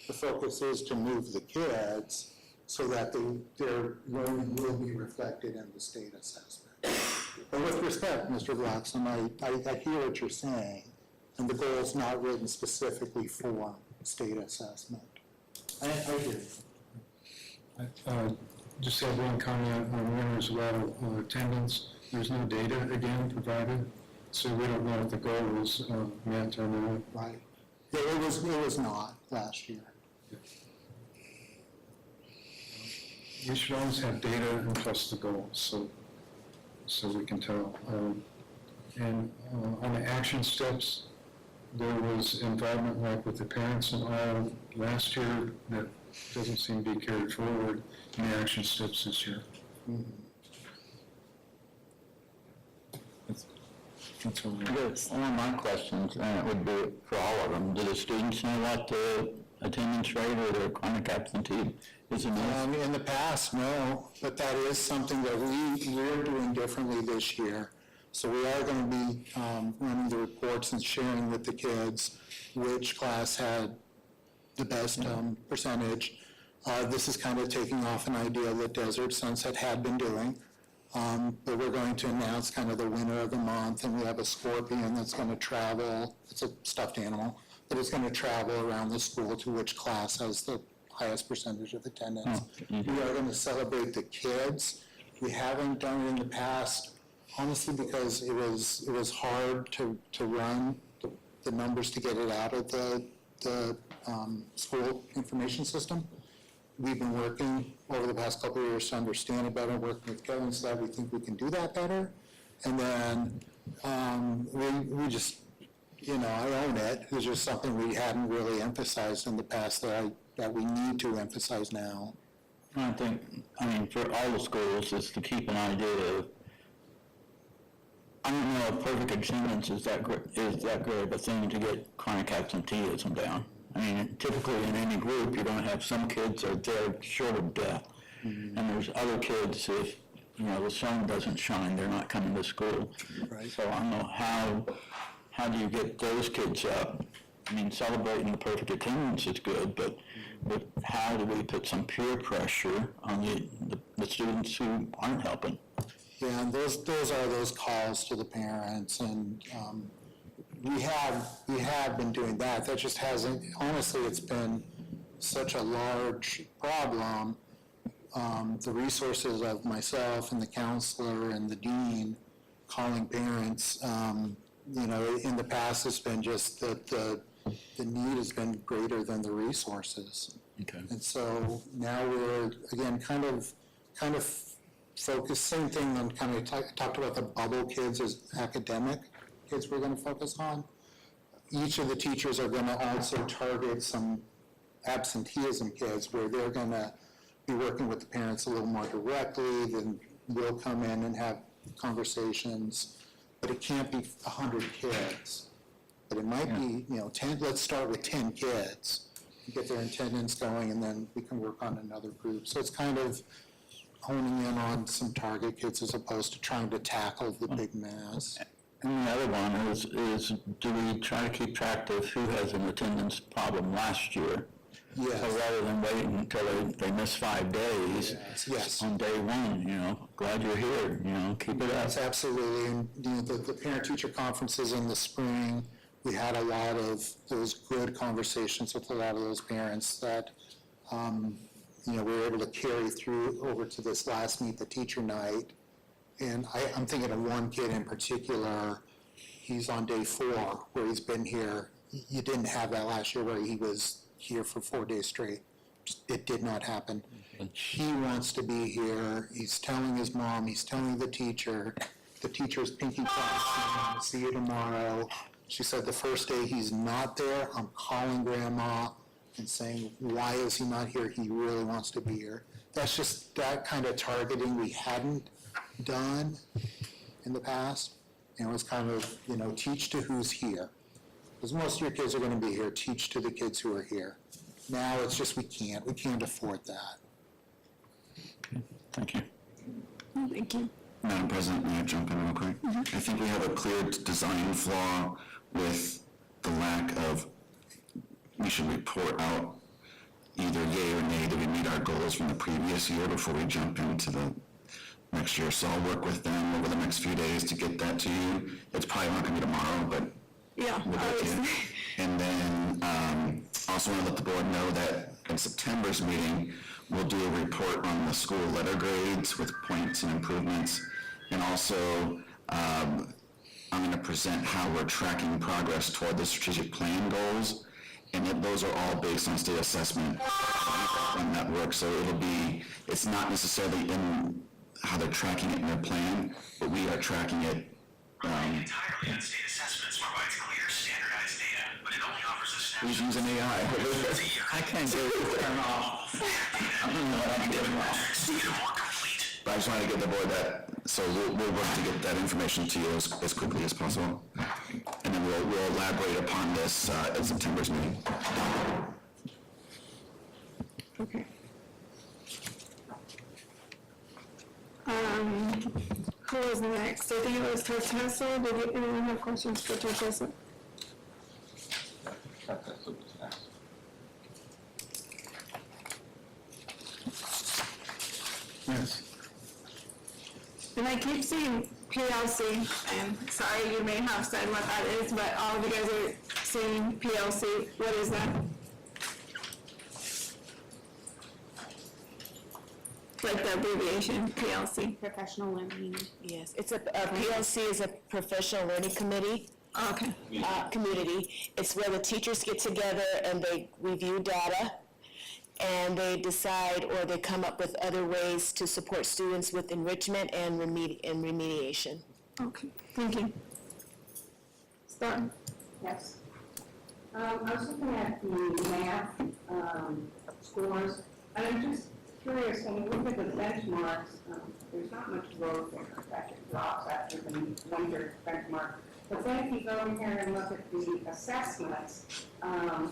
The focus is to move the kids so that their learning will be reflected in the state assessment. But with respect, Mr. Blackson, I hear what you're saying, and the goal is not written specifically for state assessment. I hear you. Just have one comment on when there's a lot of attendance. There's no data again provided, so we don't know if the goal was met or not. Right. Yeah, it was not last year. We should always have data and plus the goals, so we can tell. And on the action steps, there was involvement like with the parents and all last year that doesn't seem to be carried forward in the action steps this year. That's all right. One of my questions, and it would be for all of them, do the students know what the attendance rate or their chronic absentee is? In the past, no, but that is something that we're doing differently this year. So we are going to be running the reports and sharing with the kids which class had the best percentage. This is kind of taking off an idea that Desert Sunset had been doing. But we're going to announce kind of the winner of the month, and we have a scorpion that's going to travel. It's a stuffed animal, but it's going to travel around the school to which class has the highest percentage of attendance. We are going to celebrate the kids. We haven't done it in the past, honestly, because it was hard to run the numbers to get it out of the school information system. We've been working over the past couple of years to understand it better, working with Kevin, so that we think we can do that better. And then we just, I own it. It's just something we hadn't really emphasized in the past that we need to emphasize now. I think, for all the schools, is to keep an idea of, I don't know if perfect attendance is that great of a thing to get chronic absenteeism down. Typically in any group, you're going to have some kids that are there short of death. And there's other kids, if, the sun doesn't shine, they're not coming to school. Right. So I don't know how do you get those kids up? Celebrating the perfect attendance is good, but how do we put some peer pressure on the students who aren't helping? Yeah, and those are those calls to the parents, and we have been doing that. That just hasn't, honestly, it's been such a large problem. The resources of myself and the counselor and the dean calling parents, in the past it's been just that the need has been greater than the resources. Okay. And so now we're, again, kind of focused, same thing on kind of talked about the bubble kids as academic kids we're going to focus on. Each of the teachers are going to also target some absenteeism kids where they're going to be working with the parents a little more directly, then we'll come in and have conversations, but it can't be 100 kids. But it might be, 10, let's start with 10 kids, get their attendance going, and then we can work on another group. So it's kind of honing in on some target kids as opposed to trying to tackle the big mass. And the other one is do we try to keep track of who has an attendance problem last year? Yes. So rather than waiting until they miss 5 days, Yes. on day one, glad you're here, keep it up. Yes, absolutely. And the parent-teacher conferences in the spring, we had a lot of those good conversations with a lot of those parents that, we were able to carry through over to this last Meet the Teacher night. And I'm thinking of one kid in particular. He's on day 4 where he's been here. You didn't have that last year where he was here for 4 days straight. It did not happen. He wants to be here. He's telling his mom, he's telling the teacher's pinky promising, see you tomorrow. She said the first day he's not there, I'm calling grandma and saying, why is he not here? He really wants to be here. That's just that kind of targeting we hadn't done in the past. And it was kind of, teach to who's here. Because most of your kids are going to be here, teach to the kids who are here. Now it's just we can't afford that. Thank you. Thank you. Madam President, may I jump in real quick? I think we have a clear design flaw with the lack of, we should report out either yay or nay that we meet our goals from the previous year before we jump into the next year. So I'll work with them over the next few days to get that to you. It's probably not gonna be tomorrow, but Yeah. we'll get to you. And then also want to let the board know that in September's meeting, we'll do a report on the school letter grades with points and improvements. And also, I'm going to present how we're tracking progress toward the strategic plan goals. And those are all based on state assessment and that works. So it's not necessarily in how they're tracking it in their plan, but we are tracking it. Entirely on state assessments provides clear, standardized Who's using AI? I can't do it, turn off. I don't know what I'm doing wrong. But I just wanted to get the board that, so we'll work to get that information to you as quickly as possible. And then we'll elaborate upon this at September's meeting. Okay. Who was next? I think it was Tartessa. Did anyone have questions for Tartessa? Yes. And I keep seeing PLC, and sorry, you may have said what that is, but all of you guys are seeing PLC. What is that? Like the abbreviation, PLC. Professional learning. Yes, it's a PLC is a professional learning committee. Okay. Community. It's where the teachers get together and they review data, and they decide or they come up with other ways to support students with enrichment and remediation. Okay, thank you. Start. Yes. I was looking at the math scores, and I'm just curious, when we look at the benchmarks, there's not much growth there. In fact, it drops after the one-year benchmark. But then if you go in here and look at the assessments, I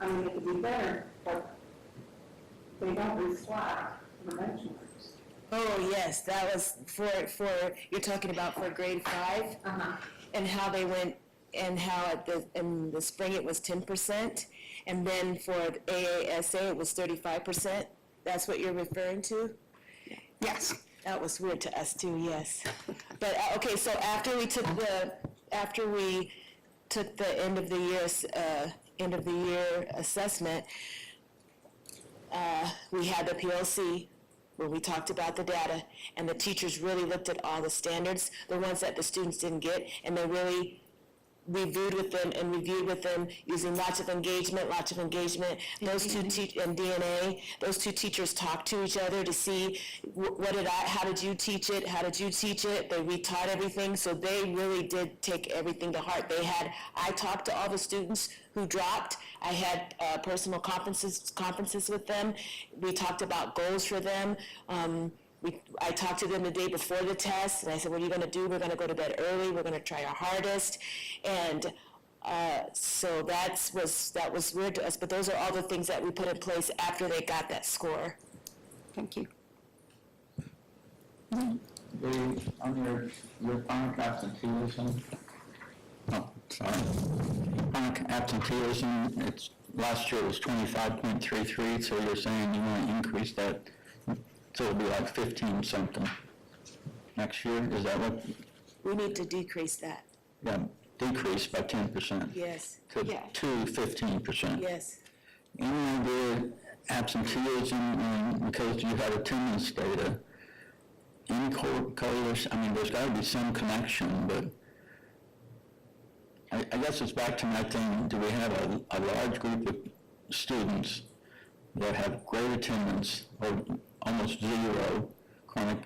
mean, it could be better, but they don't reflect the benchmarks. Oh, yes, that was for you're talking about for grade 5? And how they went, and how in the spring it was 10%, and then for AASA it was 35%. That's what you're referring to? Yes. That was weird to us too, yes. But, okay, so after we took the end of the year assessment, we had the PLC where we talked about the data, and the teachers really looked at all the standards, the ones that the students didn't get, and they really reviewed with them using lots of engagement. Those two and DNA, those two teachers talked to each other to see how did you teach it? They retaught everything, so they really did take everything to heart. I talked to all the students who dropped. I had personal conferences with them. We talked about goals for them. I talked to them the day before the test, and I said, what are you going to do? We're going to go to bed early. We're going to try our hardest. And so that was weird to us, but those are all the things that we put in place after they got that score. Thank you. On your chronic absenteeism, chronic absenteeism, last year it was 25.33, so you're saying you want to increase that, so it'll be like 15 something next year, is that what? We need to decrease that. Yeah, decrease by 10%. Yes. To 15%. Yes. Any idea absenteeism, because you have attendance data, any correlation, I mean, there's got to be some connection, but I guess it's back to my thing, do we have a large group of students that have great attendance or almost zero chronic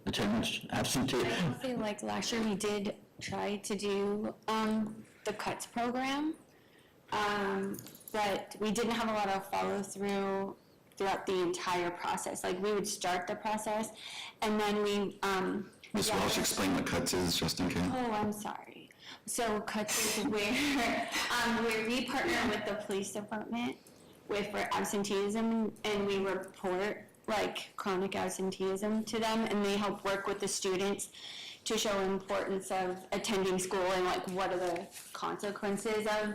attendance absenteeism? I feel like last year we did try to do the CUTS program, but we didn't have a lot of follow-through throughout the entire process. Like, we would start the process, and then we... Ms. Walsh, explain what CUTS is, just in case. Oh, I'm sorry. So CUTS is where we partner with the police department for absenteeism, and we report like chronic absenteeism to them, and they help work with the students to show importance of attending school and like what are the consequences of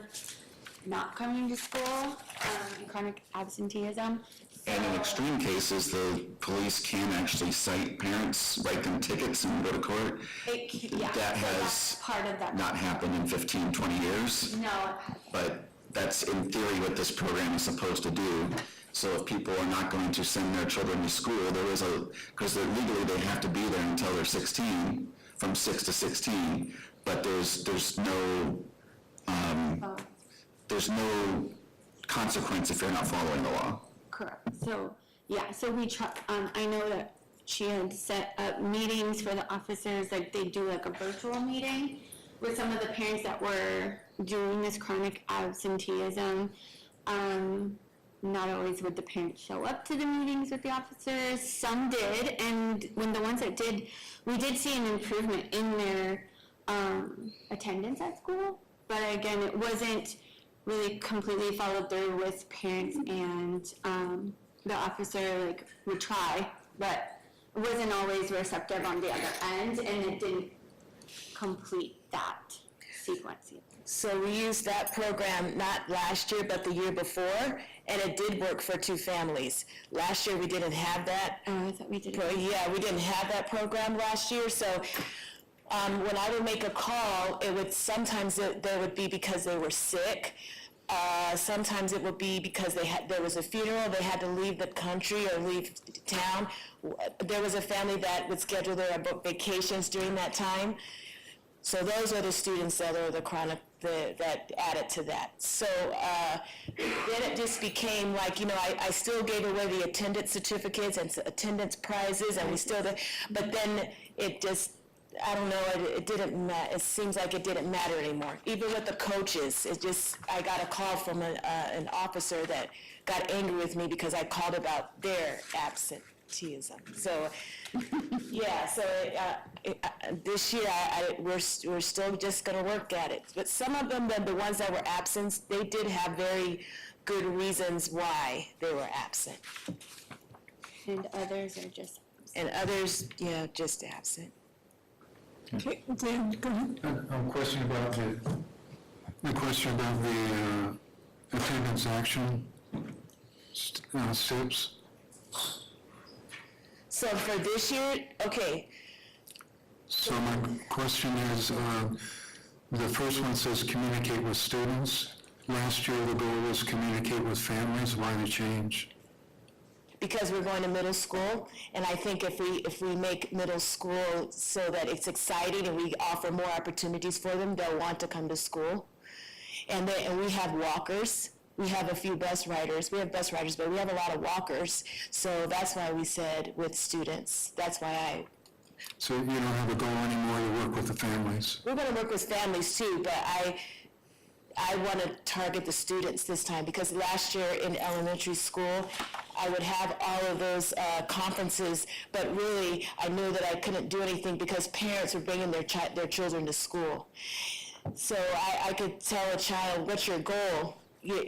not coming to school and chronic absenteeism. And in extreme cases, the police can actually cite parents, write them tickets, and go to court. That has part of that. Not happened in 15, 20 years. No. But that's in theory what this program is supposed to do. So if people are not going to send their children to school, because legally they have to be there until they're 16, from 6 to 16, but there's no consequence if you're not following the law. Correct. So, yeah, so we try, I know that she had set up meetings for the officers, like they do like a virtual meeting, with some of the parents that were doing this chronic absenteeism, not always would the parents show up to the meetings with the officers. Some did, and when the ones that did, we did see an improvement in their attendance at school. But again, it wasn't really completely followed through with parents, and the officer like would try, but wasn't always receptive on the other end, and it didn't complete that sequence. So we used that program not last year, but the year before, and it did work for 2 families. Last year, we didn't have that. Oh, I thought we did. Yeah, we didn't have that program last year, so when I would make a call, it would, sometimes there would be because they were sick. Sometimes it would be because there was a funeral, they had to leave the country or leave town. There was a family that would schedule their vacations during that time. So those are the students that are the chronic, that added to that. So then it just became like, I still gave away the attendance certificates and attendance prizes, and we still did, but then it just, I don't know, it didn't it seems like it didn't matter anymore. Even with the coaches, I got a call from an officer that got angry with me because I called about their absenteeism. So, yeah, so this year, we're still just gonna work at it. But some of them, the ones that were absent, they did have very good reasons why they were absent. And others are just. And others, yeah, just absent. Okay, Dan, go ahead. A question about the attendance action steps. So for this year, okay, So my question is, the first one says communicate with students. Last year, the goal was communicate with families. Why the change? because we're going to middle school, and I think if we make middle school so that it's exciting and we offer more opportunities for them, they'll want to come to school. And we have walkers. We have a few bus riders. We have bus riders, but we have a lot of walkers. So that's why we said with students. That's why So you don't have a goal anymore to work with the families? we're going to work with families too, but I want to target the students this time, because last year in elementary school, I would have all of those conferences, but really, I knew that I couldn't do anything because parents were bringing their children to school. So I could tell a child, what's your goal?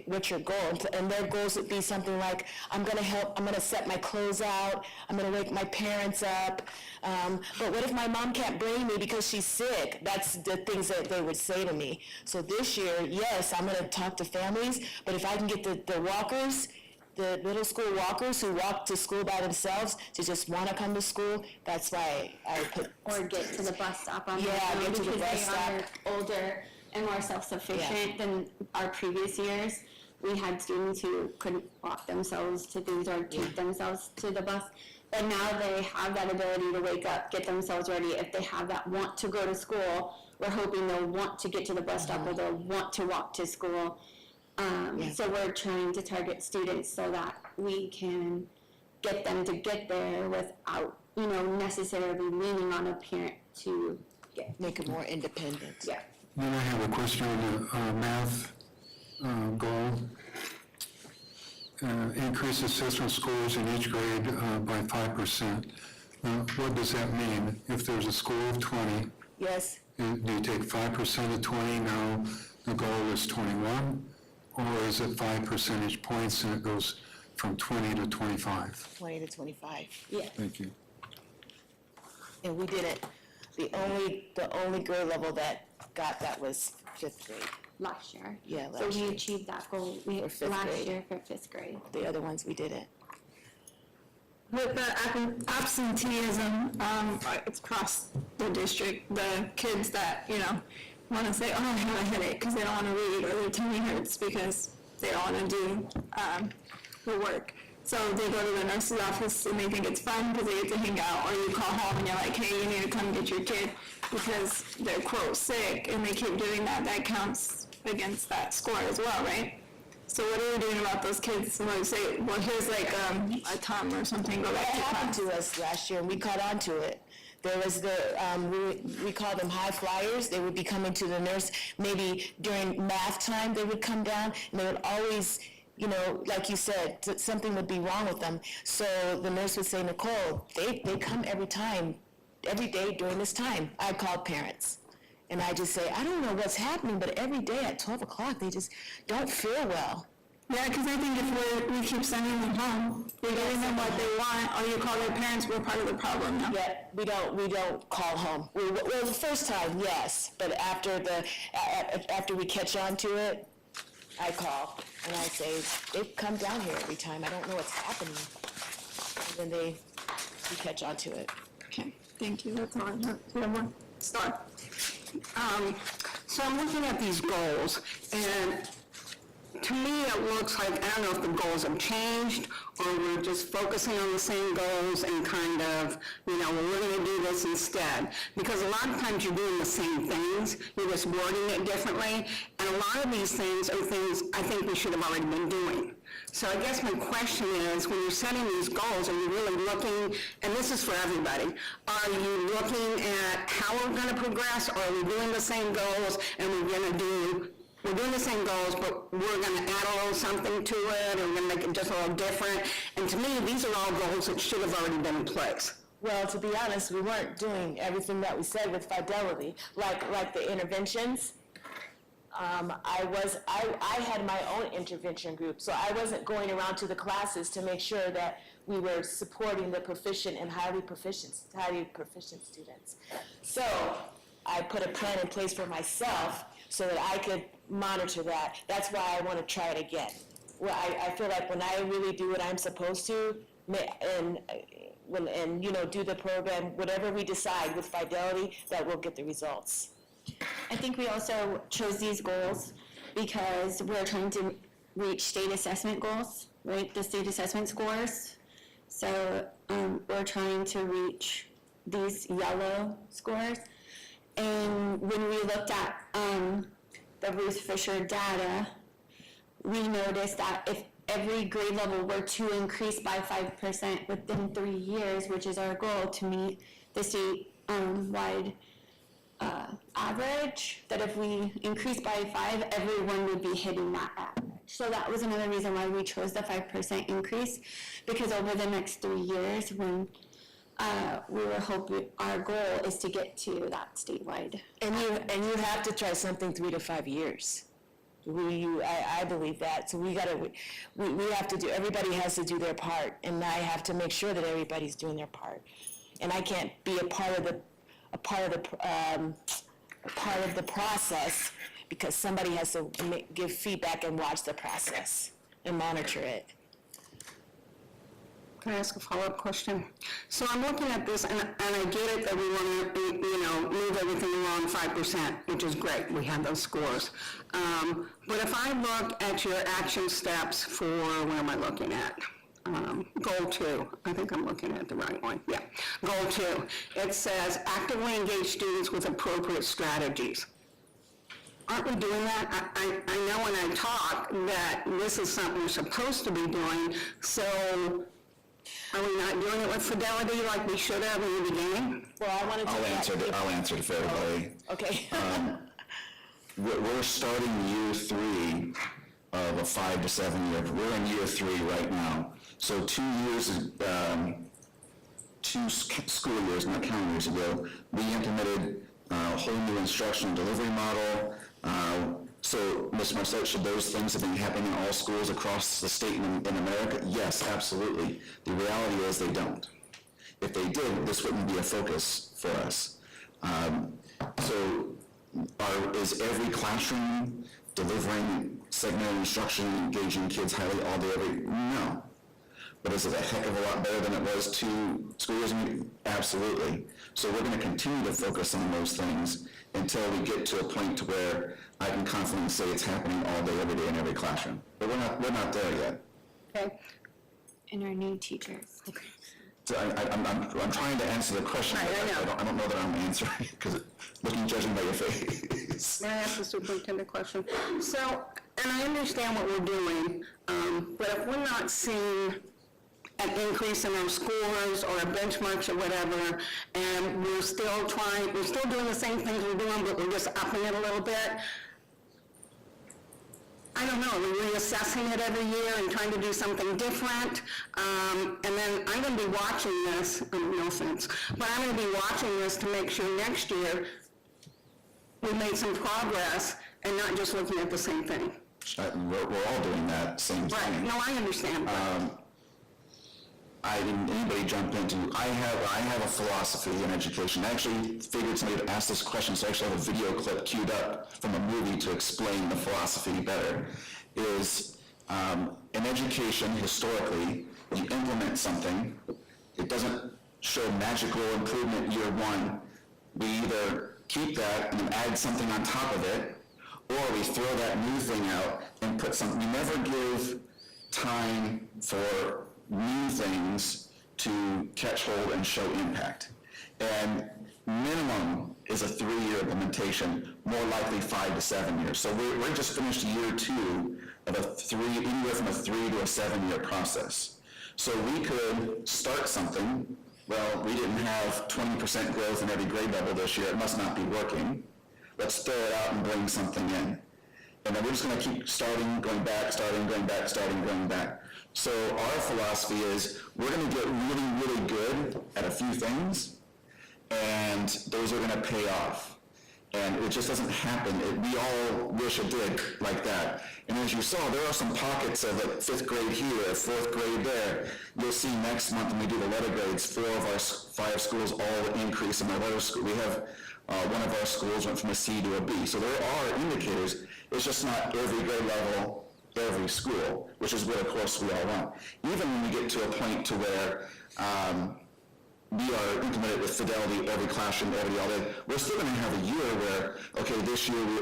What's your goal? And their goals would be something like, I'm going to set my clothes out, I'm going to wake my parents up, but what if my mom can't bring me because she's sick? That's the things that they would say to me. So this year, yes, I'm going to talk to families, but if I can get the walkers, the middle school walkers who walk to school by themselves to just want to come to school, that's why I put... Or get to the bus stop on their Yeah, own, get to the because bus they stop. are older and more self-sufficient than our previous years. We had students who couldn't walk themselves to things or take themselves to the bus. But now they have that ability to wake up, get themselves ready. If they have that want to go to school, we're hoping they'll want to get to the bus stop or they'll want to walk to school. So we're trying to target students so that we can get them to get there without, necessarily leaning on a parent to make them more independent. Yeah. Then I have a question on the math goal. Increase assessment scores in each grade by 5%. What does that mean? If there's a score of 20, Yes. do you take 5% of 20, now the goal is 21? Or is it 5 percentage points and it goes from 20 to 25? 20 to 25. Yeah. Thank you. And we did it. The only grade level that got that was 5th grade. Last year. Yeah, So last we year. achieved that goal For fifth last grade. year for 5th grade. The other ones, we didn't. With the absenteeism, it's across the district, the kids that, want to say, oh, I have a headache because they don't want to read, or their tummy hurts because they don't want to do the work. So they go to the nurse's office and they think it's fun because they get to hang out, or you call home and you're like, hey, you need to come get your kid because they're, quote, sick, and they keep doing that. That counts against that score as well, right? So what are we doing about those kids? So like say, well, here's like a tum or something, go back That to happened class. to us last year, and we caught on to it. There was we call them high flyers. They would be coming to the nurse, maybe during math time, they would come down, and they would always, you know, like you said, something would be wrong with them. So the nurse would say, Nicole, they come every day during this time. I called parents. And I just say, I don't know what's happening, but every day at 12 o'clock, they just don't feel well. Yeah, because I think if we keep sending them home, we're giving them what they want, or you call their parents, we're part of the problem now. Yeah, we don't call home. Well, the first time, yes, but after we catch on to it, I call, and I say, they come down here every time, I don't know what's happening. And then we catch on to it. Okay, thank you, that's all I have. Do you have one? Star. So I'm looking at these goals, and to me, it looks like, I don't know if the goals have changed, or we're just focusing on the same goals and kind of, you know, we're gonna do this instead. Because a lot of times you're doing the same things, you're just wording it differently, and a lot of these things are things I think we should have already been doing. So I guess my question is, when you're setting these goals, are you really looking, and this is for everybody, are you looking at how we're gonna progress, or are we doing the same goals, and we're doing the same goals, but we're gonna add a little something to it, or we're gonna make it just a little different? And to me, these are all goals that should have already been in place. Well, to be honest, we weren't doing everything that we said with fidelity, like the interventions. I had my own intervention group, so I wasn't going around to the classes to make sure that we were supporting the proficient and highly proficient students. So I put a plan in place for myself so that I could monitor that. That's why I want to try it again. Well, I feel like when I really do what I'm supposed to, and you know, do the program, whatever we decide with fidelity, that we'll get the results. I think we also chose these goals because we're trying to reach state assessment goals, right? The state assessment scores. So we're trying to reach these yellow scores. And when we looked at the Ruth Fisher data, we noticed that if every grade level were to increase by 5% within 3 years, which is our goal to meet the state-wide average, that if we increase by 5, everyone would be hitting that average. So that was another reason why we chose the 5% increase, because over the next 3 years, when we were hoping, our goal is to get to that statewide. And you have to try something 3 to 5 years. I believe that. So we have to do. Everybody has to do their part, and I have to make sure that everybody's doing their part. And I can't be a part of the process because somebody has to give feedback and watch the process and monitor it. Can I ask a follow-up question? So I'm looking at this, and I get it that we want to, you know, move everything along 5%, which is great. We have those scores. But if I look at your action steps for, what am I looking at? Goal 2. I think I'm looking at the right one. Yeah. Goal 2. It says actively engage students with appropriate strategies. Aren't we doing that? I know when I talk that this is something we're supposed to be doing, so are we not doing it with fidelity like we should have in the beginning? Well, I wanted to. I'll answer it for everybody. Okay. We're starting year 3 of a 5 to 7 year. We're in year 3 right now. So 2 years, 2 school years, not calendar years ago, we implemented a whole new instructional delivery model. So, Ms. Marcette, should those things have been happening in all schools across the state in America? Yes, absolutely. The reality is they don't. If they did, this wouldn't be a focus for us. Is every classroom delivering segmented instruction, engaging kids highly all day, no. But is it a heck of a lot better than it was 2 school years ago? Absolutely. So we're going to continue to focus on those things until we get to a point to where I can confidently say it's happening all day, every day, in every classroom. But we're not there yet. Okay. And our new teachers. So I'm trying to answer the question. Right, I don't know that I'm answering because judging by your face. May I ask the superintendent question? So, and I understand what we're doing, but if we're not seeing an increase in our scores or our benchmarks or whatever, and we're still doing the same things we're doing, but we're just upping it a little bit. I don't know, we're reassessing it every year and trying to do something different. And then I'm gonna be watching this, no offense, but I'm gonna be watching this to make sure next year we made some progress and not just looking at the same thing. We're all doing that same thing. Right, no, I understand. I didn't, anybody jump into, I have a philosophy in education. I actually figured somebody would ask this question, so I actually have a video clip queued up from a movie to explain the philosophy better. Is, in education, historically, you implement something, it doesn't show magical improvement year one. We either keep that and add something on top of it, or we throw that new thing out and put something. We never give time for new things to catch hold and show impact. And minimum is a 3-year implementation, more likely 5 to 7 years. So we're just finished year 2 of anywhere from a 3 to a 7 year process. So we could start something. Well, we didn't have 20% growth in every grade level this year. It must not be working. Let's throw it out and bring something in. And then we're just going to keep starting, going back, starting, going back, starting, going back. So our philosophy is we're going to get really, really good at a few things, and those are going to pay off. And it just doesn't happen. We all wish it did like that. And as you saw, there are some pockets of like 5th grade here, 4th grade there. You'll see next month when we do the letter grades, 4 of our 5 schools all increase in the letter school. We have one of our schools went from a C to a B. So there are indicators. It's just not every grade level, every school, which is what, of course, we all want. Even when we get to a point to where we are implemented with fidelity every classroom, every all day, we're still going to have a year where, okay,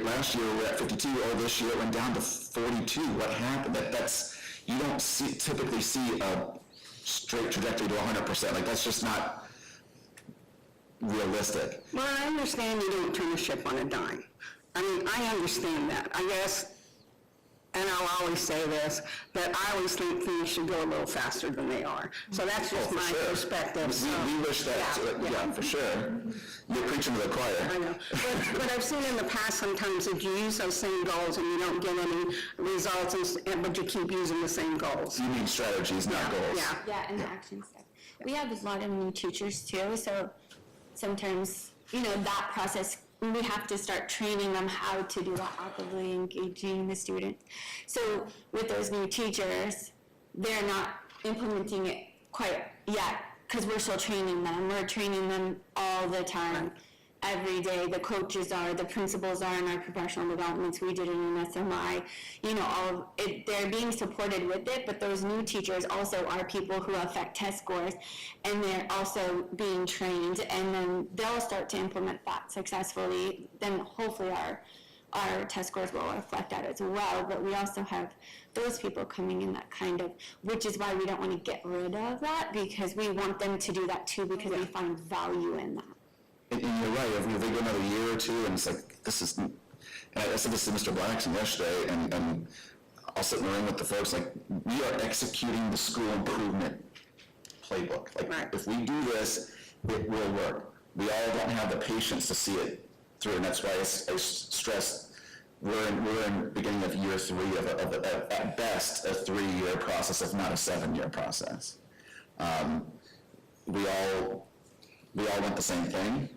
last year we were at 52, this year it went down to 42. What happened? You don't typically see a straight trajectory to 100%. Like, that's just not realistic. Well, I understand you don't turn the ship on a dime. I mean, I understand that. I guess, and I'll always say this, that I always think things should go a little faster than they are. So that's just my perspective. We wish that, yeah, for sure. You're preaching to the choir. I know. But I've seen in the past sometimes that you use those same goals and you don't get any results, but you keep using the same goals. You mean strategies, not goals. Yeah, and the action stuff. We have a lot of new teachers too, so sometimes, that process, we have to start training them how to do that, actively engaging the students. So with those new teachers, they're not implementing it quite yet because we're still training them. We're training them all the time, every day. The coaches are, the principals are in our professional developments. We did it in SMI. All of it, they're being supported with it, but those new teachers also are people who affect test scores, and they're also being trained, and then they'll start to implement that successfully. Then hopefully our test scores will reflect that as well, but we also have those people coming in that which is why we don't want to get rid of that, because we want them to do that too, because we find value in that. And you're right, if they go another year or two, and it's like, this is, and I said this to Mr. Blackson yesterday, and I'll sit in the room with the folks, like, we are executing the school improvement playbook. Like, if we do this, it will work. We all don't have the patience to see it through, and that's why I stress we're in beginning of year 3 of at best, a 3-year process, if not a 7-year process. We all want the same thing.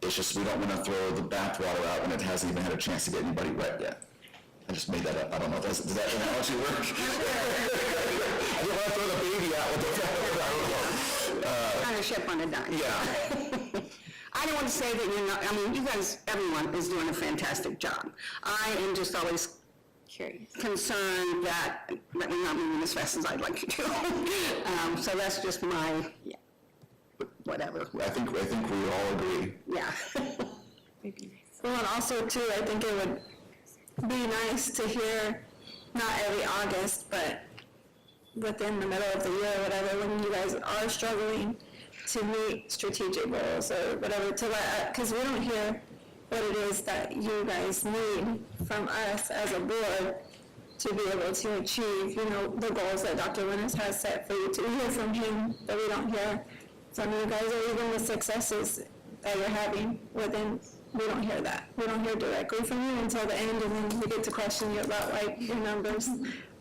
It's just we don't want to throw the bathwater out when it hasn't even had a chance to get anybody wet yet. I just made that up. I don't know if does that analogy work? I didn't want to throw the baby out with the bathwater. Kind of ship on a dime. Yeah. I don't want to say that you're not, you guys, everyone is doing a fantastic job. I am just always concerned that we're not moving as fast as I'd like to do. So that's just my, whatever. I think we all agree. Yeah. Well, and also too, I think it would be nice to hear, not every August, but within the middle of the year or whatever, when you guys are struggling to meet strategic goals or whatever, because we don't hear what it is that you guys need from us as a board to be able to achieve, the goals that Dr. Linus has set for you, to hear from him that we don't hear from you guys, or even the successes that you're having within, we don't hear that. We don't hear directly from you until the end, and then we get to question you about why your numbers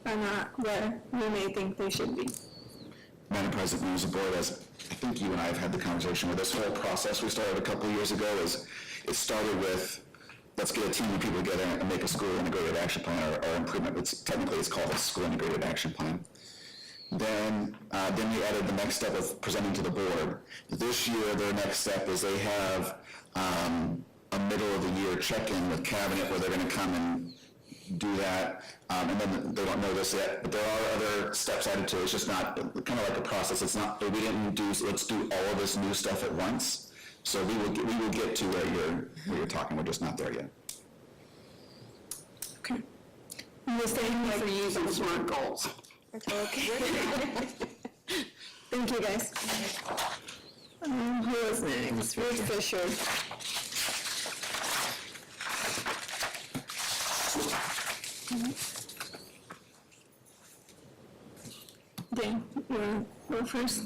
are not where we may think they should be. Madam President, members of the board, as I think you and I have had the conversation with this whole process we started a couple of years ago, is it started with, let's get a team of people together and make a school integrated action plan or improvement. Technically, it's called a school integrated action plan. Then we added the next step of presenting to the board. This year, their next step is they have a middle of the year check-in with cabinet where they're going to come and do that, and then they don't know this yet, but there are other steps added to it. It's just not kind of like a process. It's not, we didn't do, let's do all of this new stuff at once. So we will get to where you're talking. We're just not there yet. Okay. And the same for you, those SMART goals. Okay. Thank you, guys. Who is next? Ruth Fisher. Dan, you want to go first?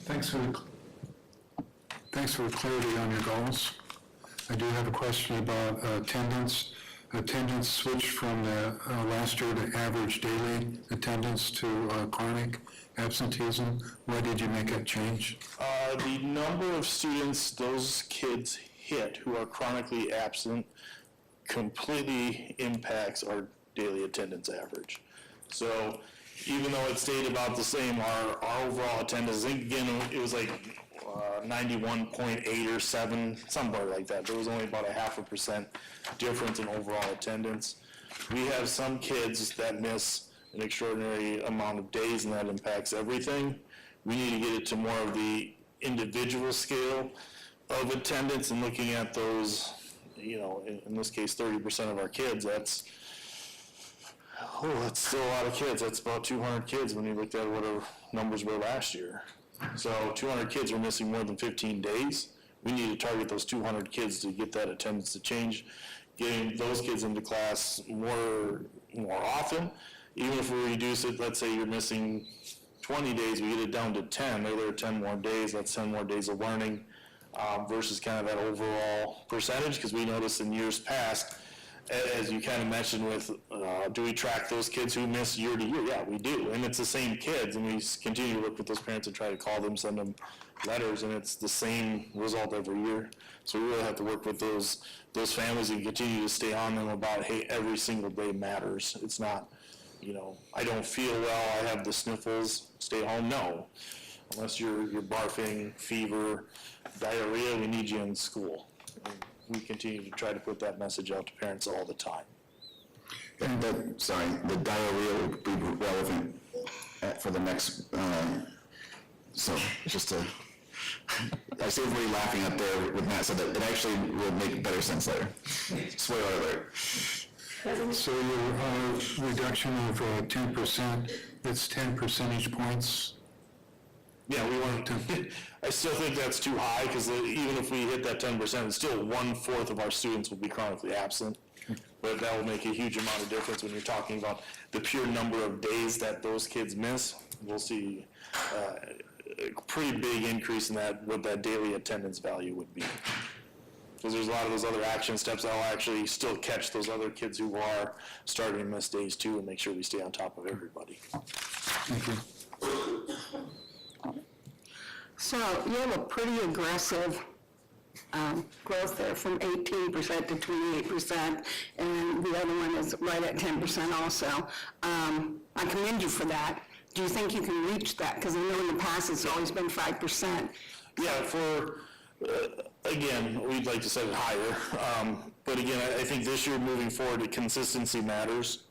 Thanks for the clarity on your goals. I do have a question about attendance. Attendance switched from the last year to average daily attendance to chronic absenteeism. Why did you make that change? The number of students those kids hit who are chronically absent completely impacts our daily attendance average. So even though it stayed about the same, our overall attendance, I think again, it was like 91.8 or 7, somewhere like that. There was only about a 0.5% difference in overall attendance. We have some kids that miss an extraordinary amount of days, and that impacts everything. We need to get it to more of the individual scale of attendance and looking at those, in this case, 30% of our kids. That's still a lot of kids. That's about 200 kids when you looked at what our numbers were last year. So 200 kids are missing more than 15 days. We need to target those 200 kids to get that attendance to change, getting those kids into class more often. Even if we reduce it, let's say you're missing 20 days, we get it down to 10. They're there 10 more days. That's 10 more days of learning versus kind of that overall percentage, because we noticed in years past, as you kind of mentioned with, do we track those kids who miss year to year? Yeah, we do, and it's the same kids, and we continue to work with those parents and try to call them, send them letters, and it's the same result every year. So we really have to work with those families and continue to stay on them about, hey, every single day matters. It's not, I don't feel well, I have the sniffles, stay home. No, unless you're barfing, fever, diarrhea, we need you in school. We continue to try to put that message out to parents all the time. And the diarrhea will be relevant for the next, so just to, I see everybody laughing up there with Matt, so that it actually will make better sense later. Spoiler alert. So your reduction of 10%, that's 10 percentage points? Yeah, we want to, I still think that's too high, because even if we hit that 10%, it's still 1/4 of our students will be chronically absent. But that will make a huge amount of difference when you're talking about the pure number of days that those kids miss. We'll see a pretty big increase in that, what that daily attendance value would be. Because there's a lot of those other action steps that will actually still catch those other kids who are starting to miss days too, and make sure we stay on top of everybody. Thank you. So you have a pretty aggressive growth there from 18% to 28%, and the other one is right at 10% also. I commend you for that. Do you think you can reach that? Because I know in the past it's always been 5%. Yeah, again, we'd like to set it higher. But again, I think this year moving forward, the consistency matters.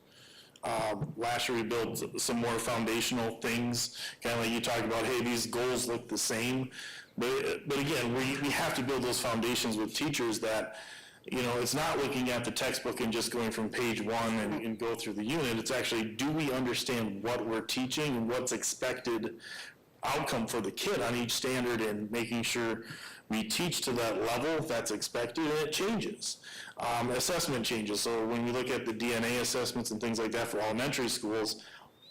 Last year we built some more foundational things, kind of like you talked about, hey, these goals look the same. But again, we have to build those foundations with teachers that, it's not looking at the textbook and just going from page 1 and go through the unit. It's actually, do we understand what we're teaching and what's expected outcome for the kid on each standard, and making sure we teach to that level that's expected, and it changes. Assessment changes, so when we look at the DNA assessments and things like that for elementary schools,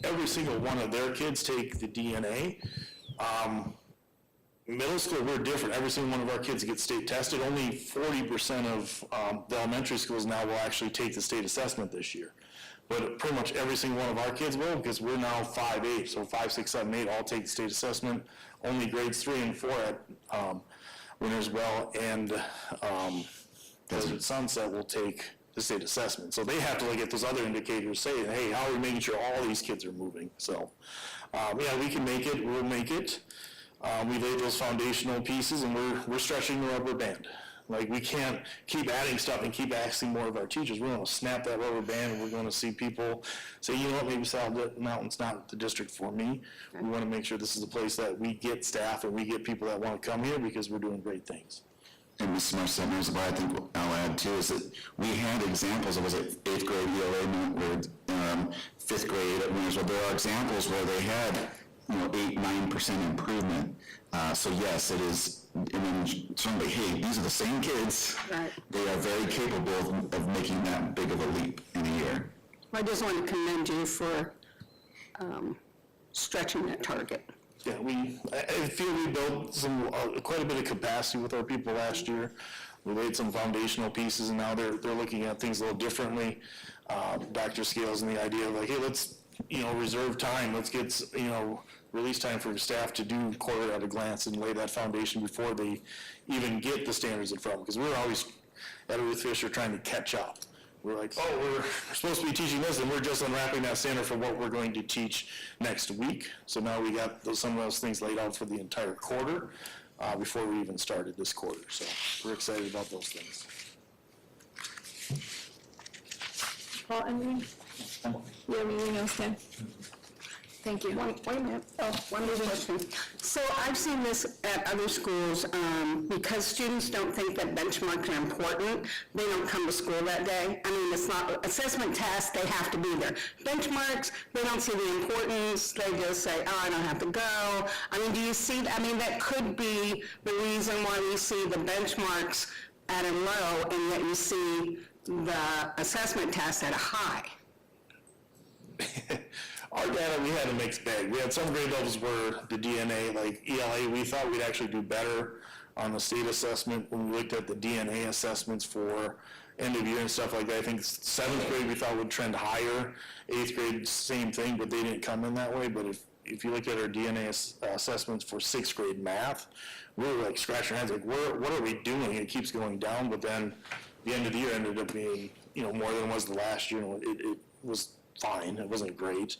every single one of their kids take the DNA. Middle school, we're different. Every single one of our kids gets state tested. Only 40% of the elementary schools now will actually take the state assessment this year. But pretty much every single one of our kids will, because we're now 5-8, so 5, 6, 7, 8 all take the state assessment. Only grades 3 and 4 at Winterswell and Desert Sunset will take the state assessment. So they have to look at those other indicators saying, hey, how are we making sure all these kids are moving? So, yeah, we can make it, we'll make it. We laid those foundational pieces, and we're stretching the rubber band. Like, we can't keep adding stuff and keep asking more of our teachers. We're going to snap that rubber band, and we're going to see people say, you know what, maybe South Mountain's not the district for me. We want to make sure this is a place that we get staff and we get people that want to come here because we're doing great things. And Ms. Marcet knows about, I think I'll add too, is that we had examples, it was at 8th grade ELA, or 5th grade at Wintersville. There are examples where they had, 8-9% improvement. So yes, it is, I mean, certainly, hey, these are the same kids. Right. They are very capable of making that big of a leap in a year. I just want to commend you for stretching that target. Yeah, I feel we built quite a bit of capacity with our people last year. We laid some foundational pieces, and now they're looking at things a little differently. Dr. Scales and the idea of like, hey, let's reserve time. Let's get release time for staff to do quarter at a glance and lay that foundation before they even get the standards in front. Because we're always at Ruth Fisher trying to catch up. We're like, oh, we're supposed to be teaching this, and we're just unwrapping that standard for what we're going to teach next week. So now we got some of those things laid out for the entire quarter before we even started this quarter. So we're excited about those things. Paul, anything? You have anything else, Dan? Thank you. Wait a minute. One more question. So I've seen this at other schools, because students don't think that benchmarks are important, they don't come to school that day. I mean, it's not, assessment tests, they have to be there. Benchmarks, they don't see the importance, they just say, oh, I don't have to go. I mean, do you see, that could be the reason why we see the benchmarks at a low and yet you see the assessment test at a high. Our data, we had a mixed bag. We had some grade levels where the DNA, like ELA, we thought we'd actually do better on the state assessment when we looked at the DNA assessments for end of year and stuff like that. I think 7th grade we thought would trend higher. 8th grade, same thing, but they didn't come in that way. But if you look at our DNA assessments for 6th grade math, we were like scratching our heads, like, what are we doing? It keeps going down, but then the end of the year ended up being, more than it was the last year. It was fine. It wasn't great.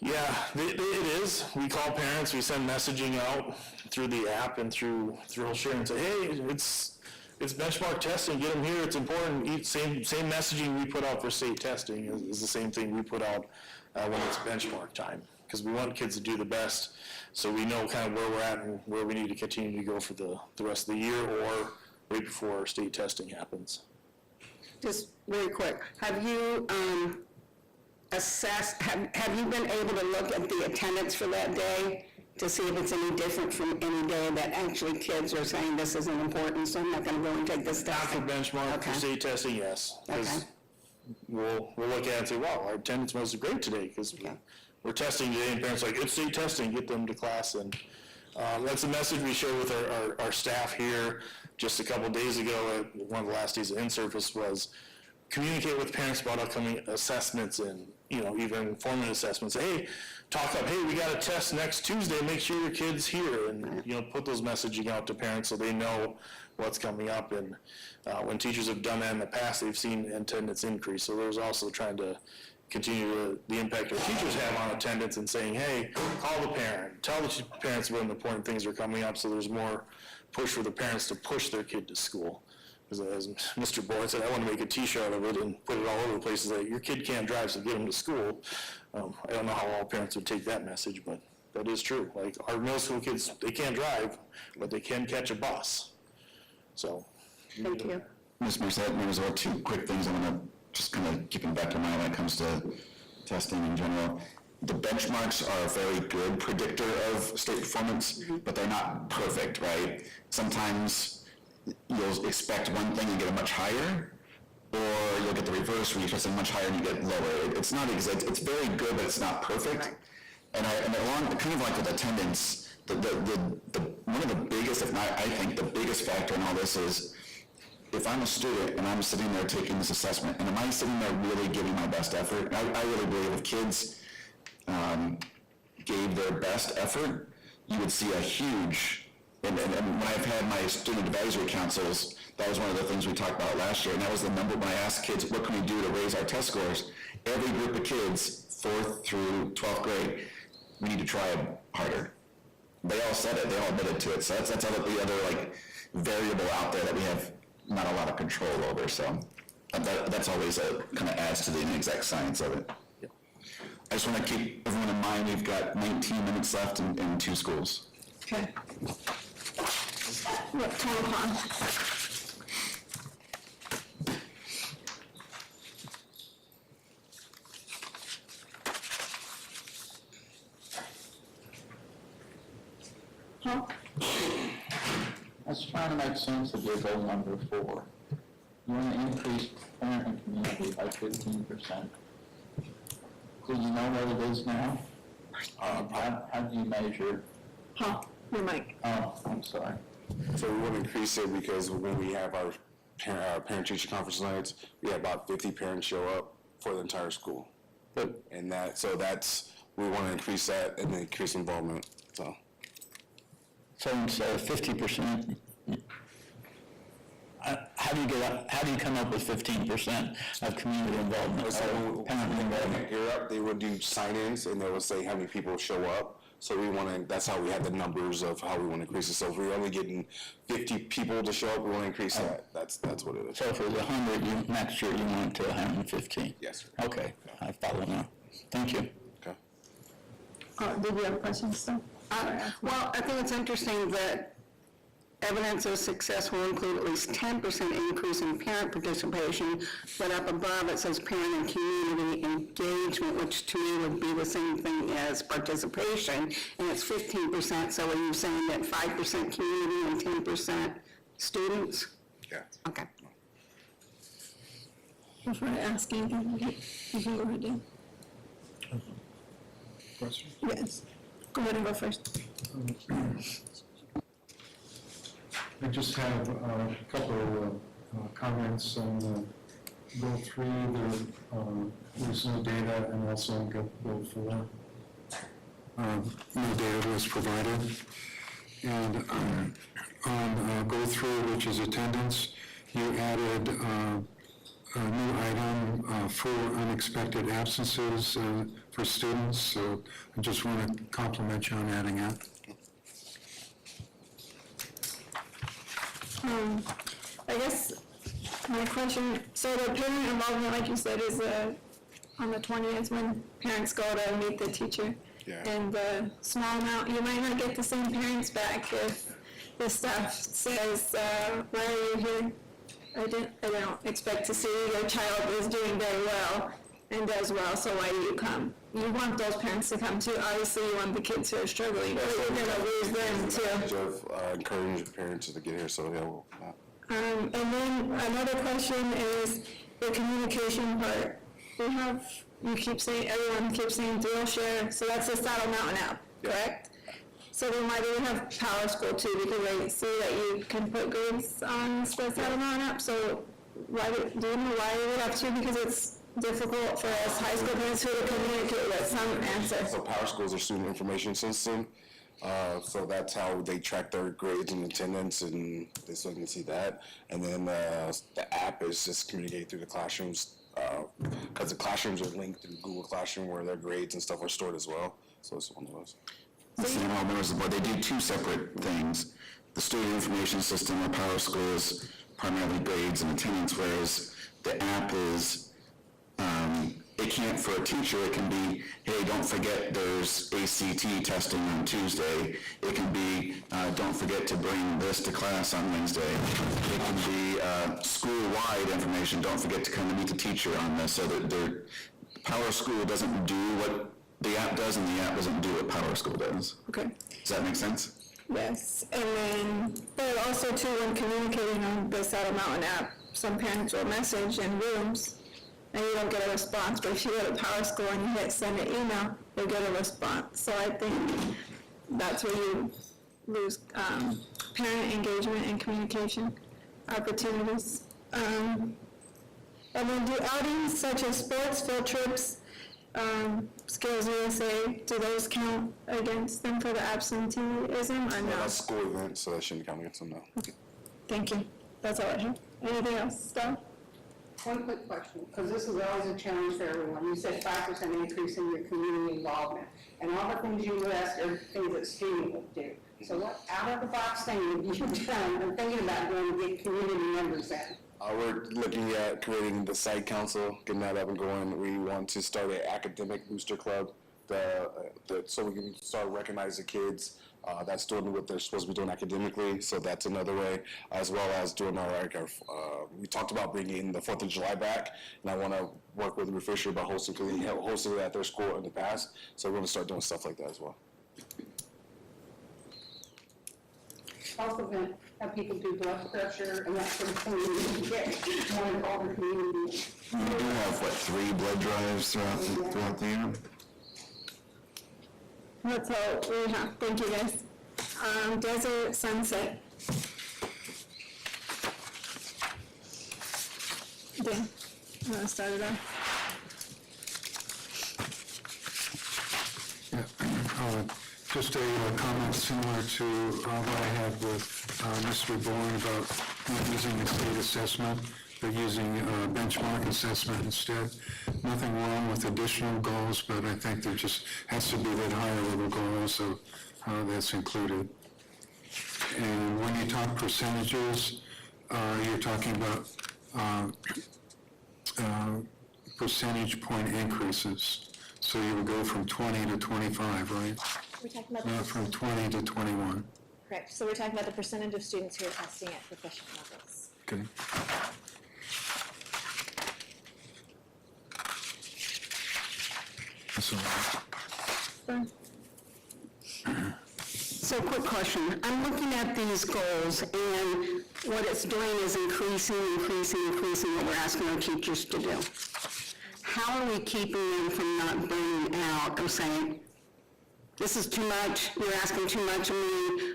Yeah, it is. We call parents. We send messaging out through the app and through share and say, hey, it's benchmark testing. Get them here. It's important. Same messaging we put out for state testing is the same thing we put out when it's benchmark time, because we want kids to do the best, so we know kind of where we're at and where we need to continue to go for the rest of the year or right before state testing happens. Just very quick, have you assessed, have you been able to look at the attendance for that day to see if it's any different from any day that actually kids are saying this isn't important, so I'm not going to go and take this test? Not for benchmark, Okay. for state testing, yes. Because Okay. we'll look at it and say, wow, our attendance was great today, because we're testing today, and parents are like, it's state testing, get them to class. And that's a message we shared with our staff here just a couple days ago. One of the last days of in-service was communicate with parents about upcoming assessments and, even formative assessments. Hey, talk up, hey, we got a test next Tuesday, make sure your kid's here. And, put those messaging out to parents so they know what's coming up. And when teachers have done that in the past, they've seen attendance increase. So there's also trying to continue the impact our teachers have on attendance and saying, hey, call the parent, tell the parents what important things are coming up, so there's more push for the parents to push their kid to school. As Mr. Boyd said, I want to make a t-shirt out of it and put it all over the place, that your kid can't drive, so get him to school. I don't know how all parents would take that message, but that is true. Like, our middle school kids, they can't drive, but they can catch a bus. So. Thank you. Ms. Marcet, there's two quick things I want to just kind of keep in back to mind when it comes to testing in general. the benchmarks are a very good predictor of state performance, but they're not perfect, right? Sometimes you'll expect one thing and get a much higher, or you'll get the reverse where you expect something much higher and you get lower. It's not exact, it's very good, but it's not perfect. And along, kind of like with attendance, one of the biggest, if not, I think the biggest factor in all this is, if I'm a student and I'm sitting there taking this assessment, and am I sitting there really giving my best effort? I really believe if kids gave their best effort, you would see a huge, and when I've had my student advisory councils, that was one of the things we talked about last year, and that was the number, when I asked kids, what can we do to raise our test scores? Every group of kids, 4th through 12th grade, we need to try harder. They all said it, they all admitted to it, so that's the other variable out there that we have not a lot of control over, so that's always kind of adds to the inexact science of it. I just want to keep everyone in mind, we've got 19 minutes left in 2 schools. Okay. What, 10 o'clock? Huh? I was trying to make sense of your goal number 4. You want to increase parent and community by 15%. Do you know what it is now? How do you measure? Huh, your mic. Oh, I'm sorry. So we want to increase it because when we have our parent-teacher conference nights, we have about 50 parents show up for the entire school. And we want to increase that and increase involvement, so. So instead of 50%, how do you come up with 15% of community involvement? So Parent involvement. Gear up, they would do sign-ins and they would say how many people show up. So that's how we have the numbers of how we want to increase it. So if we're only getting 50 people to show up, we want to increase that. That's what it is. So for the 100, next year you want to 115? Yes, sir. Okay, I follow now. Thank you. Okay. Did you have questions, though? Well, I think it's interesting that evidence of success will include at least 10% increase in parent participation, but up above it says parent and community engagement, which to me would be the same thing as participation, and it's 15%, so are you saying that 5% community and 10% students? Yeah. Okay. Before I ask anything, you can go ahead, Dan. Question? Yes. Go ahead and go first. I just have a couple of comments on goal 3. There's no data, and also on goal 4. No data was provided. And on goal 3, which is attendance, you added a new item for unexpected absences for students. So I just want to compliment you on adding that. I guess my question, so the parent involvement, like you said, is on the 20th when parents go to meet the teacher. Yeah. And the small amount, you might not get the same parents back if the staff says, why are you here? I don't expect to see your child is doing very well and does well, so why do you come? You want those parents to come too. Obviously, you want the kids who are struggling, but you're gonna lose them too. Encourage parents to get here, so they'll. And then another question is the communication part. Everyone keeps saying dual share, so that's the Saddle Mountain app, correct? So then why do we have Power School too? Because I see that you can put grades on the Saddle Mountain app, so do you know why we have two? Because it's difficult for us high school parents to communicate with some answers. So Power School is their student information system. So that's how they track their grades and attendance, and so you can see that. And then the app is just communicated through the classrooms, because the classrooms are linked through Google Classroom where their grades and stuff are stored as well. So it's one of those. The same all members of the board, they do 2 separate things. The student information system or Power School is primarily grades and attendance, whereas the app is, it can't, for a teacher, it can be, hey, don't forget there's ACT testing on Tuesday. It can be, don't forget to bring this to class on Wednesday. It can be school-wide information, don't forget to come and meet the teacher on this, so that Power School doesn't do what The app does, and the app doesn't do what Power School does. Okay. Does that make sense? Yes, and then, but also too, when communicating on the Saddle Mountain app, some parents will message in rooms, and you don't get a response, but if you go to Power School and you hit send an email, you'll get a response. So I think that's where you lose parent engagement and communication opportunities. And then do outings such as sports, field trips, Skills USA, do those count against them for the absenteeism or Well, no? that's school events, so that shouldn't count against them, no. Thank you. That's all I have. Anything else, Steph? One quick question, because this is always a challenge for everyone. You said 5% increase in your community involvement, and all the things you list are things that students would do. So what out-of-the-box thing have you done or thinking about doing to get community members in? We're looking at creating the site council, getting that up and going. We want to start an academic booster club, so we can start recognizing kids that's doing what they're supposed to be doing academically. So that's another way, as well as doing we talked about bringing the 4th of July back, and I want to work with Ruth Fisher about hosting, because he hosted it at their school in the past. So we're going to start doing stuff like that as well. Also then have people do blood pressure and that sort of thing, you get more involved in the community. We do have, 3 blood drives throughout the year? That's all we have. Thank you, guys. Desert Sunset. Dan, you want to start it off? Yeah, just a comment similar to what I had with Mr. Bourne about not using the state assessment, but using benchmark assessment instead. Nothing wrong with additional goals, but I think there just has to be that higher level goal, so that's included. And when you talk percentages, you're talking about percentage point increases. So you would go from 20 to 25, right? We're talking about Not from 20 to 21. correct. So we're talking about the percentage of students who are testing at proficient levels. Okay. So quick question, I'm looking at these goals and what it's doing is increasing what we're asking our teachers to do. How are we keeping them from not burning out or saying, this is too much, you're asking too much of me?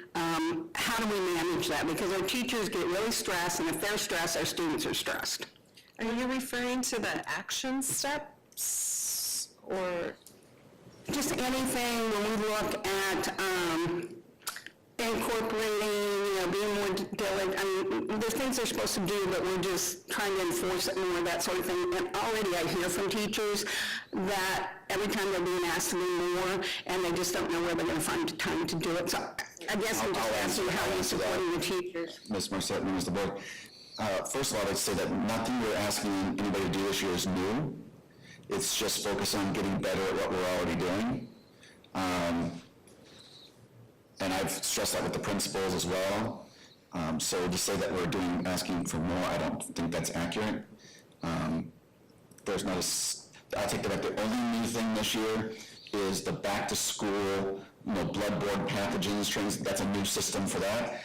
How do we manage that? Because our teachers get really stressed, and if they're stressed, our students are stressed. Are you referring to the action steps or? Just anything when we look at incorporating, being more diligent. I mean, there's things they're supposed to do, but we're just trying to enforce it more, that sort of thing. And already I hear from teachers that every time they're being asked to do more, and they just don't know where they're going to find the time to do it. So I guess I'm just asking how you're supporting the teachers. Ms. Marcette, members of the board. First of all, I'd say that nothing we're asking anybody to do this year is new. It's just focus on getting better at what we're already doing. And I've stressed that with the principals as well. So to say that we're asking for more, I don't think that's accurate. There's not I take that back. The only new thing this year is the back to school, bloodborne pathogens, trains. That's a new system for that.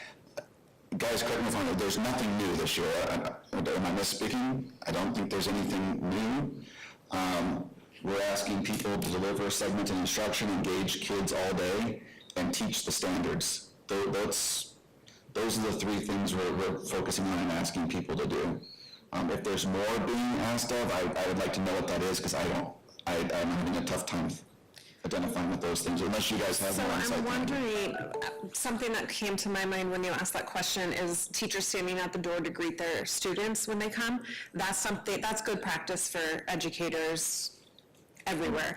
Guys, correct me if I'm wrong, there's nothing new this year. Am I misspeaking? I don't think there's anything new. We're asking people to deliver segmented instruction, engage kids all day, and teach the standards. Those are the 3 things we're focusing on and asking people to do. If there's more being asked of, I would like to know what that is, because I'm having a tough time identifying with those things, unless you guys have more insight. So I'm wondering, something that came to my mind when you asked that question is teachers standing at the door to greet their students when they come. That's good practice for educators everywhere.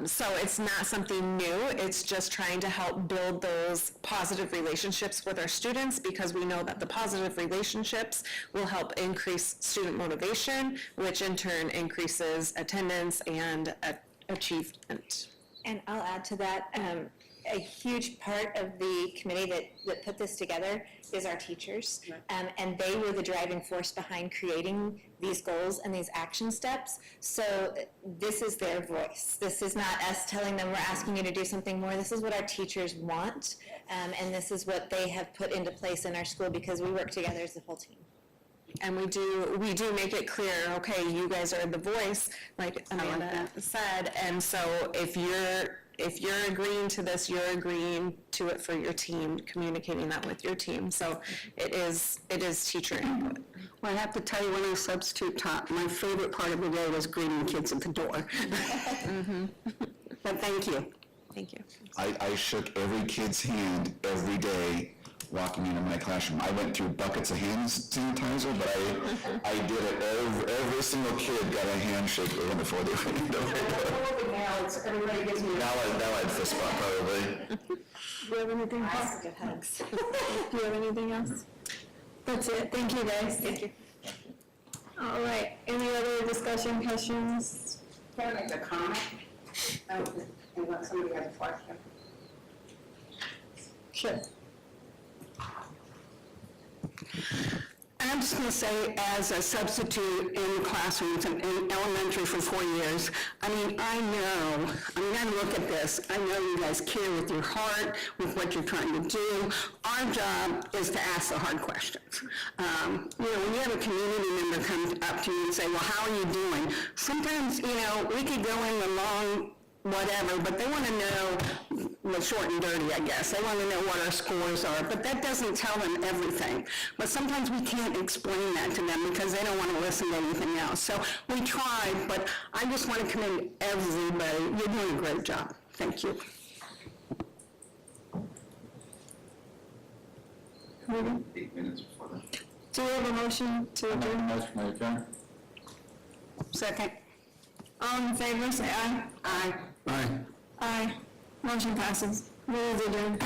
So it's not something new, it's just trying to help build those positive relationships with our students, because we know that the positive relationships will help increase student motivation, which in turn increases attendance and achievement. And I'll add to that, a huge part of the committee that put this together is our teachers. And they were the driving force behind creating these goals and these action steps. So this is their voice. This is not us telling them we're asking you to do something more. This is what our teachers want. And this is what they have put into place in our school because we work together as a whole team. And we do make it clear, okay, you guys are the voice, like Amanda said, and so if you're agreeing to this, you're agreeing to it for your team, communicating that with your team, so it is teacher input. Well, I have to tell you, when I was substitute taught, my favorite part of the day was greeting kids at the door. But thank you. Thank you. I shook every kid's hand every day walking into my classroom. I went through buckets of hand sanitizer, but I did it. Every single kid got a handshake even before they went into the door. Now it's, everybody gives me. Now I'd fist bump probably. Do you have anything else? Good hugs. Do you have anything else? That's it, thank you guys. Thank you. All right, any other discussion, questions? Can I make a comment? And let somebody have a question. Sure. I'm just going to say, as a substitute in classrooms in elementary for 4 years, I gotta look at this. I know you guys care with your heart, with what you're trying to do. Our job is to ask the hard questions. When you have a community member come up to you and say, well, how are you doing? Sometimes, we could go in the long whatever, but they want to know the short and dirty, I guess. They want to know what our scores are, but that doesn't tell them everything. But sometimes we can't explain that to them because they don't want to listen to anything else. So we try, but I just want to commend everybody. You're doing a great job. Thank you. 8 minutes before that. Do we have a motion to adjourn? Second. All in favor, say aye. Aye. Aye. Aye. Motion passes. We are adjourned.